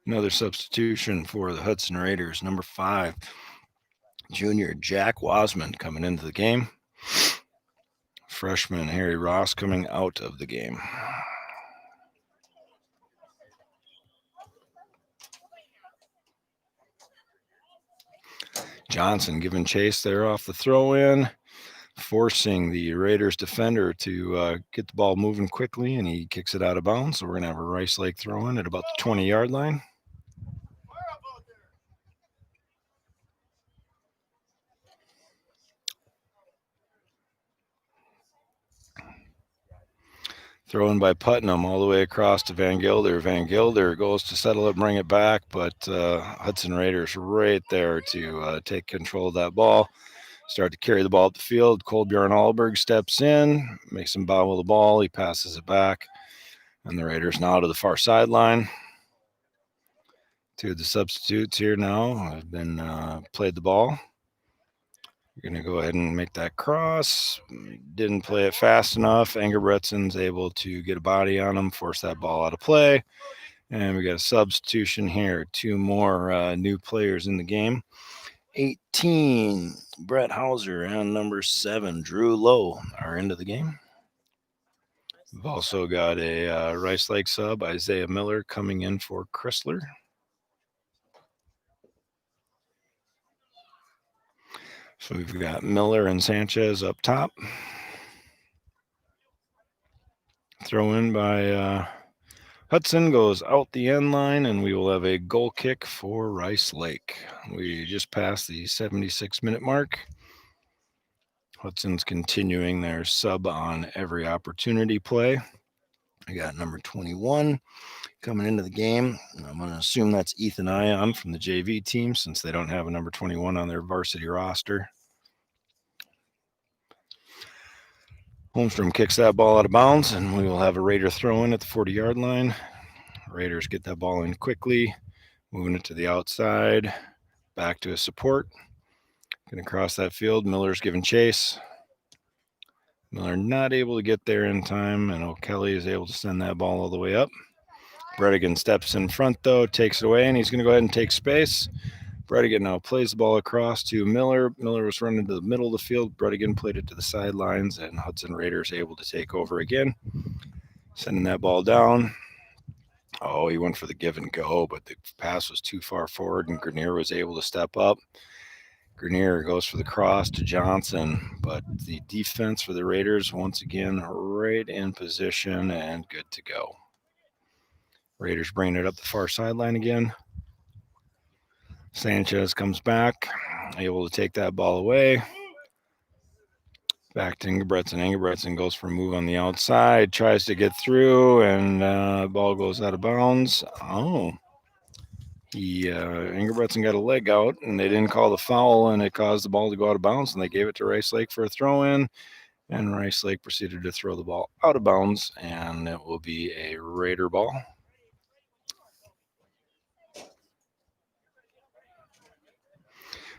Another substitution for the Hudson Raiders. Number 5, junior Jack Wasman coming into the game. Freshman Harry Ross coming out of the game. Johnson giving chase there off the throw-in, forcing the Raiders defender to get the ball moving quickly, and he kicks it out of bounds. So we're going to have a Rice Lake throw-in at about the 20-yard line. Thrown by Putnam all the way across to Van Gilder. Van Gilder goes to settle it, bring it back, but Hudson Raiders right there to take control of that ball. Start to carry the ball up the field. Kolbjorn Alberg steps in, makes him bobble the ball. He passes it back, and the Raiders now to the far sideline. 2 of the substitutes here now have been played the ball. We're going to go ahead and make that cross. Didn't play it fast enough. Engerbretsen's able to get a body on him, force that ball out of play. And we got a substitution here. 2 more new players in the game. 18, Brett Hauser, and number 7, Drew Lowe are into the game. We've also got a Rice Lake sub, Isaiah Miller, coming in for Chrysler. So we've got Miller and Sanchez up top. Throw in by Hudson, goes out the end line, and we will have a goal kick for Rice Lake. We just passed the 76-minute mark. Hudson's continuing their sub on every opportunity play. I got number 21 coming into the game. I'm going to assume that's Ethan Ion from the JV team since they don't have a number 21 on their varsity roster. Holmstrom kicks that ball out of bounds, and we will have a Raider throw in at the 40-yard line. Raiders get that ball in quickly, moving it to the outside, back to a support. Going to cross that field. Miller's giving chase. Miller not able to get there in time, and O'Kelly is able to send that ball all the way up. Bredigan steps in front, though, takes it away, and he's going to go ahead and take space. Bredigan now plays the ball across to Miller. Miller was running to the middle of the field. Bredigan played it to the sidelines, and Hudson Raiders able to take over again. Sending that ball down. Oh, he went for the give and go, but the pass was too far forward, and Grenier was able to step up. Grenier goes for the cross to Johnson, but the defense for the Raiders, once again, right in position and good to go. Raiders bring it up the far sideline again. Sanchez comes back, able to take that ball away. Back to Ingebretson. Ingebretson goes for a move on the outside, tries to get through, and ball goes out of bounds. Oh, Ingebretson got a leg out, and they didn't call the foul, and it caused the ball to go out of bounds, and they gave it to Rice Lake for a throw-in, and Rice Lake proceeded to throw the ball out of bounds, and it will be a Raider ball.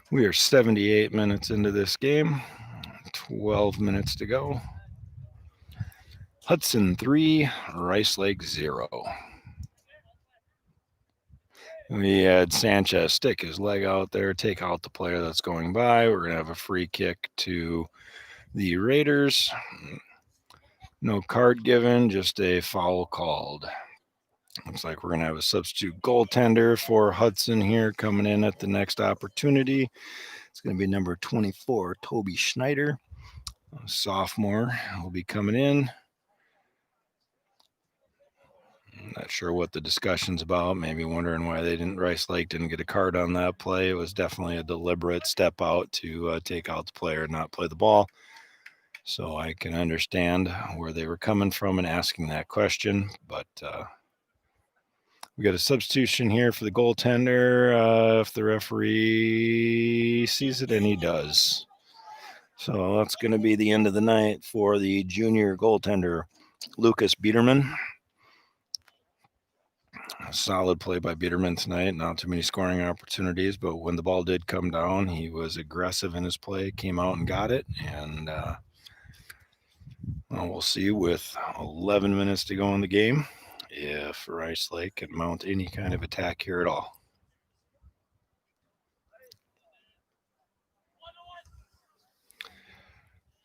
We are 78 minutes into this game, 12 minutes to go. Hudson 3, Rice Lake 0. We had Sanchez stick his leg out there, take out the player that's going by. We're going to have a free kick to the Raiders. No card given, just a foul called. Looks like we're going to have a substitute goaltender for Hudson here coming in at the next opportunity. It's going to be number 24, Toby Schneider. A sophomore will be coming in. I'm not sure what the discussion's about. Maybe wondering why Rice Lake didn't get a card on that play. It was definitely a deliberate step out to take out the player and not play the ball. So I can understand where they were coming from and asking that question. But we got a substitution here for the goaltender if the referee sees it, and he does. So that's going to be the end of the night for the junior goaltender, Lucas Biederman. A solid play by Biederman tonight. Not too many scoring opportunities, but when the ball did come down, he was aggressive in his play, came out and got it. And we'll see with 11 minutes to go in the game if Rice Lake can mount any kind of attack here at all.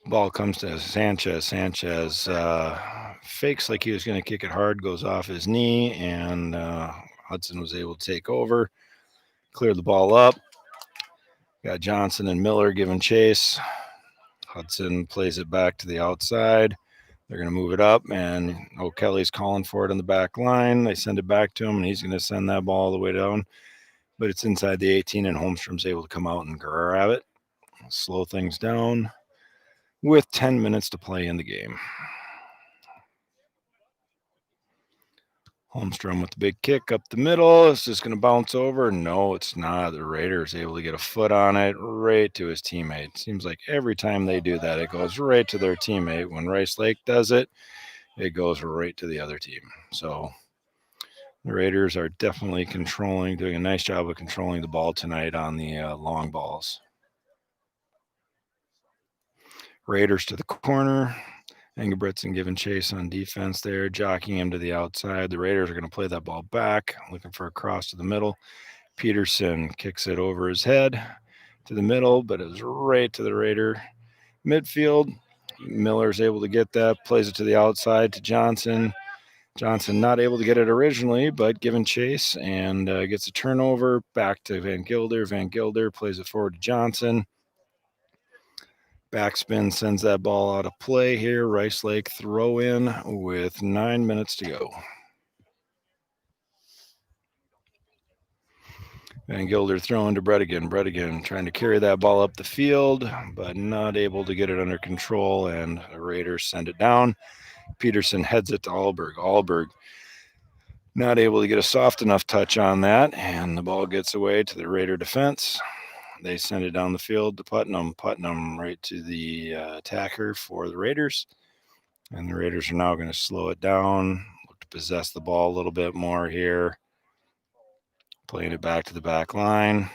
Ball comes to Sanchez. Sanchez fakes like he was going to kick it hard, goes off his knee, and Hudson was able to take over, clear the ball up. Got Johnson and Miller giving chase. Hudson plays it back to the outside. They're going to move it up, and O'Kelly's calling for it on the back line. They send it back to him, and he's going to send that ball all the way down. But it's inside the 18, and Holmstrom's able to come out and grab it. Slow things down with 10 minutes to play in the game. Holmstrom with the big kick up the middle. It's just going to bounce over. No, it's not. The Raiders able to get a foot on it right to his teammate. Seems like every time they do that, it goes right to their teammate. When Rice Lake does it, it goes right to the other team. So the Raiders are definitely doing a nice job of controlling the ball tonight on the long balls. Raiders to the corner. Ingebretson giving chase on defense there, jockeying him to the outside. The Raiders are going to play that ball back, looking for a cross to the middle. Peterson kicks it over his head to the middle, but it was right to the Raider midfield. Miller's able to get that, plays it to the outside to Johnson. Johnson not able to get it originally, but giving chase and gets a turnover back to Van Gilder. Van Gilder plays it forward to Johnson. Backspin sends that ball out of play here. Rice Lake throw in with 9 minutes to go. Van Gilder throwing to Bredigan. Bredigan trying to carry that ball up the field, but not able to get it under control, and the Raiders send it down. Peterson heads it to Alberg. Alberg not able to get a soft enough touch on that, and the ball gets away to the Raider defense. They send it down the field to Putnam. Putnam right to the attacker for the Raiders. And the Raiders are now going to slow it down, look to possess the ball a little bit more here. Playing it back to the back line.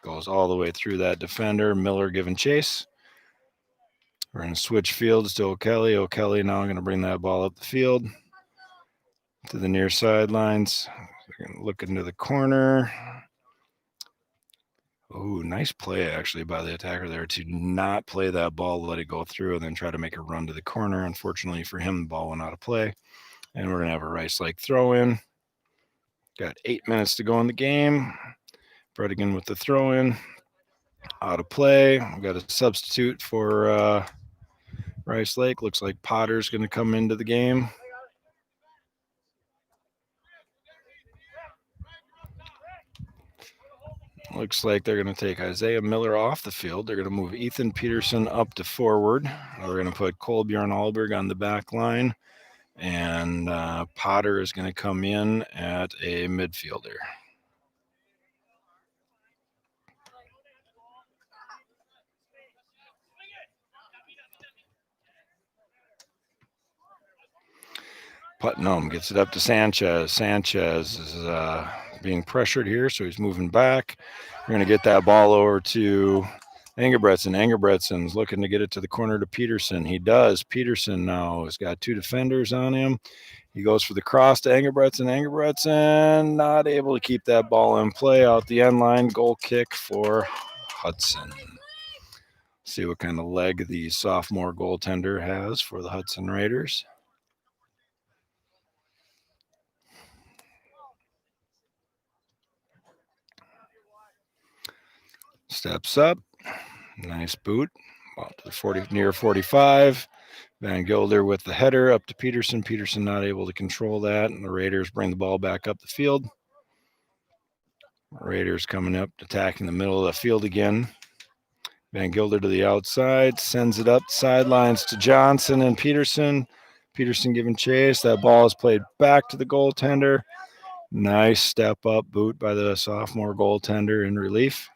Goes all the way through that defender. Miller giving chase. We're going to switch fields to O'Kelly. O'Kelly now going to bring that ball up the field to the near sidelines. We're going to look into the corner. Oh, nice play actually by the attacker there to not play that ball, let it go through, and then try to make a run to the corner. Unfortunately for him, the ball went out of play. And we're going to have a Rice-Lake throw in. Got 8 minutes to go in the game. Bredigan with the throw in. Out of play. We've got a substitute for Rice-Lake. Looks like Potter's going to come into the game. Looks like they're going to take Isaiah Miller off the field. They're going to move Ethan Peterson up to forward. We're going to put Kolbjorn Alberg on the back line. And Potter is going to come in at a midfielder. Putnam gets it up to Sanchez. Sanchez is being pressured here, so he's moving back. We're going to get that ball over to Engebretson. Engebretson's looking to get it to the corner to Peterson. He does. Peterson now has got 2 defenders on him. He goes for the cross to Engebretson. Engebretson not able to keep that ball in play out the end line. Goal kick for Hudson. See what kind of leg the sophomore goaltender has for the Hudson Raiders. Steps up. Nice boot. About to the near 45. Van Gilder with the header up to Peterson. Peterson not able to control that, and the Raiders bring the ball back up the field. Raiders coming up, attacking the middle of the field again. Van Gilder to the outside, sends it up sidelines to Johnson and Peterson. Peterson giving chase. That ball is played back to the goaltender. Nice step up boot by the sophomore goaltender in relief.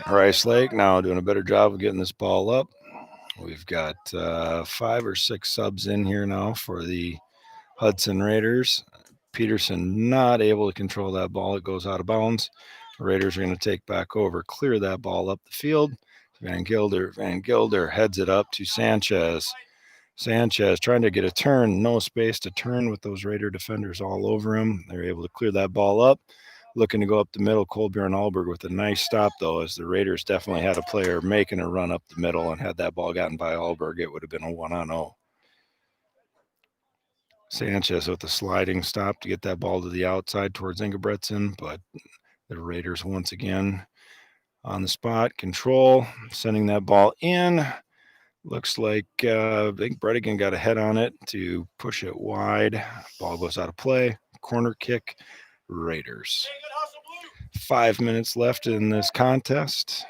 Rice-Lake now doing a better job of getting this ball up. We've got 5 or 6 subs in here now for the Hudson Raiders. Peterson not able to control that ball. It goes out of bounds. The Raiders are going to take back over, clear that ball up the field. Van Gilder heads it up to Sanchez. Sanchez trying to get a turn, no space to turn with those Raider defenders all over him. They're able to clear that ball up. Looking to go up the middle, Kolbjorn Alberg with a nice stop, though, as the Raiders definitely had a player making a run up the middle, and had that ball gotten by Alberg, it would have been a 1-on-0. Sanchez with a sliding stop to get that ball to the outside towards Engebretson, but the Raiders once again on the spot, control, sending that ball in. Looks like I think Bredigan got a head on it to push it wide. Ball goes out of play. Corner kick, Raiders. 5 minutes left in this contest.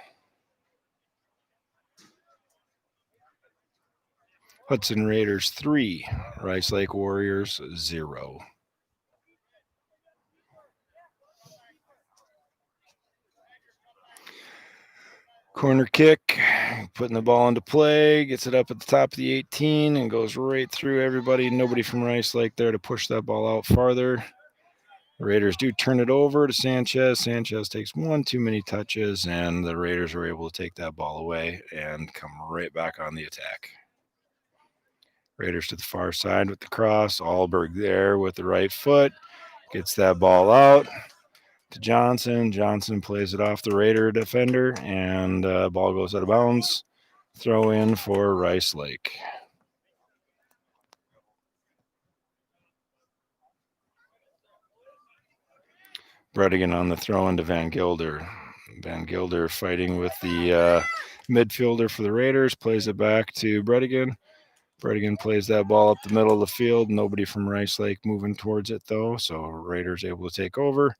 Hudson Raiders 3, Rice-Lake Warriors 0. Corner kick, putting the ball into play, gets it up at the top of the 18 and goes right through everybody. Nobody from Rice-Lake there to push that ball out farther. The Raiders do turn it over to Sanchez. Sanchez takes 1 too many touches, and the Raiders are able to take that ball away and come right back on the attack. Raiders to the far side with the cross. Alberg there with the right foot. Gets that ball out to Johnson. Johnson plays it off the Raider defender, and ball goes out of bounds. Throw in for Rice-Lake. Bredigan on the throw into Van Gilder. Van Gilder fighting with the midfielder for the Raiders. Plays it back to Bredigan. Bredigan plays that ball up the middle of the field. Nobody from Rice-Lake moving towards it, though, so Raiders able to take over.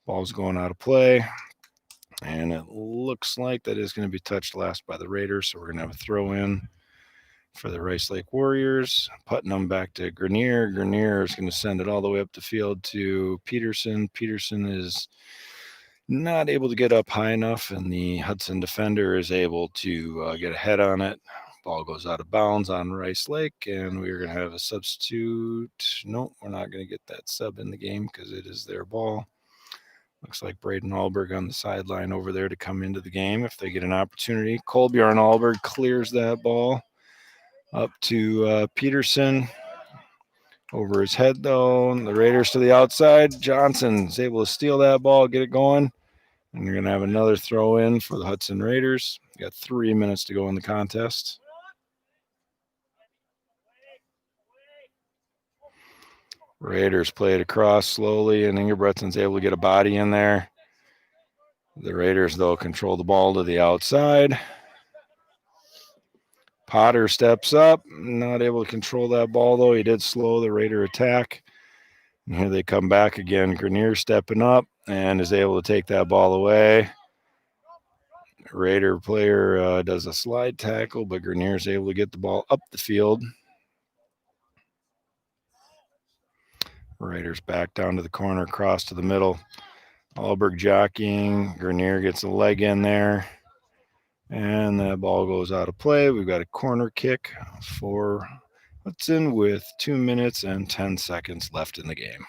Ball's going out of play. And it looks like that is going to be touched last by the Raiders. So we're going to have a throw in for the Rice Lake Warriors. Putnam back to Grenier. Grenier is going to send it all the way up the field to Peterson. Peterson is not able to get up high enough, and the Hudson defender is able to get a head on it. Ball goes out of bounds on Rice Lake, and we're going to have a substitute. No, we're not going to get that sub in the game because it is their ball. Looks like Braden Alberg on the sideline over there to come into the game if they get an opportunity. Kolbjorn Alberg clears that ball up to Peterson. Over his head, though. The Raiders to the outside. Johnson's able to steal that ball, get it going. And you're going to have another throw in for the Hudson Raiders. You got 3 minutes to go in the contest. Raiders play it across slowly, and Ingebrigtsen's able to get a body in there. The Raiders, though, control the ball to the outside. Potter steps up, not able to control that ball, though. He did slow the Raider attack. And here they come back again. Grenier stepping up and is able to take that ball away. Raider player does a slide tackle, but Grenier is able to get the ball up the field. Raiders back down to the corner, cross to the middle. Alberg jockeying. Grenier gets a leg in there. And that ball goes out of play. We've got a corner kick for Hudson with 2 minutes and 10 seconds left in the game.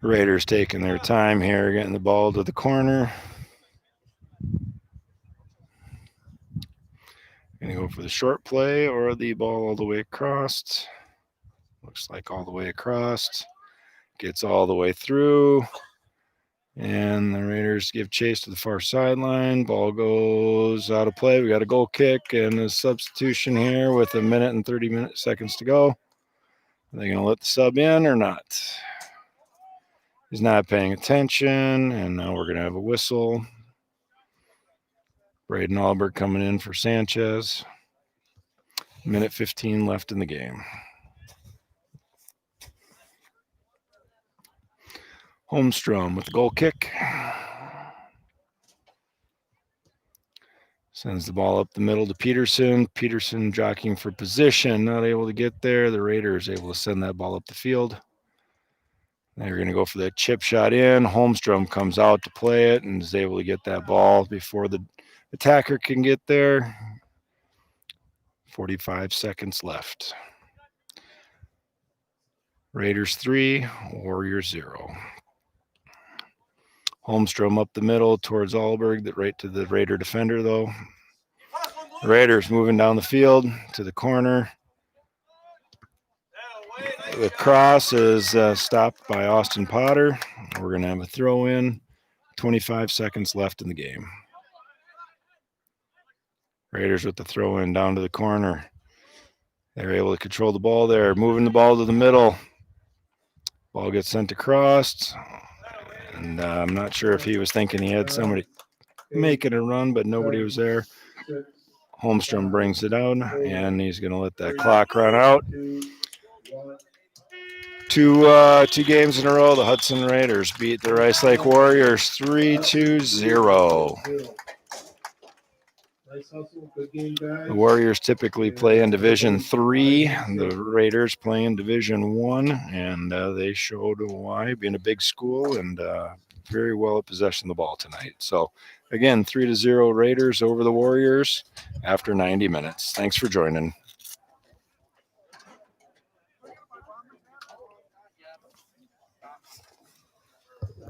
Raiders taking their time here, getting the ball to the corner. Going to go for the short play or the ball all the way across. Looks like all the way across. Gets all the way through. And the Raiders give chase to the far sideline. Ball goes out of play. We got a goal kick and a substitution here with 1 minute and 30 seconds to go. Are they going to let the sub in or not? He's not paying attention. And now we're going to have a whistle. Braden Alberg coming in for Sanchez. 1:15 left in the game. Holmstrom with the goal kick. Sends the ball up the middle to Peterson. Peterson jockeying for position, not able to get there. The Raiders able to send that ball up the field. They're going to go for that chip shot in. Holmstrom comes out to play it and is able to get that ball before the attacker can get there. 45 seconds left. Raiders 3, Warriors 0. Holmstrom up the middle towards Alberg, right to the Raider defender, though. Raiders moving down the field to the corner. The cross is stopped by Austin Potter. We're going to have a throw in. 25 seconds left in the game. Raiders with the throw in down to the corner. They're able to control the ball there, moving the ball to the middle. Ball gets sent across. And I'm not sure if he was thinking he had somebody making a run, but nobody was there. Holmstrom brings it out, and he's going to let that clock run out. Two games in a row, the Hudson Raiders beat the Rice Lake Warriors 3-0. The Warriors typically play in Division 3. The Raiders play in Division 1, and they showed why, being a big school and very well at possession of the ball tonight. So, again, 3-0 Raiders over the Warriors after 90 minutes. Thanks for joining.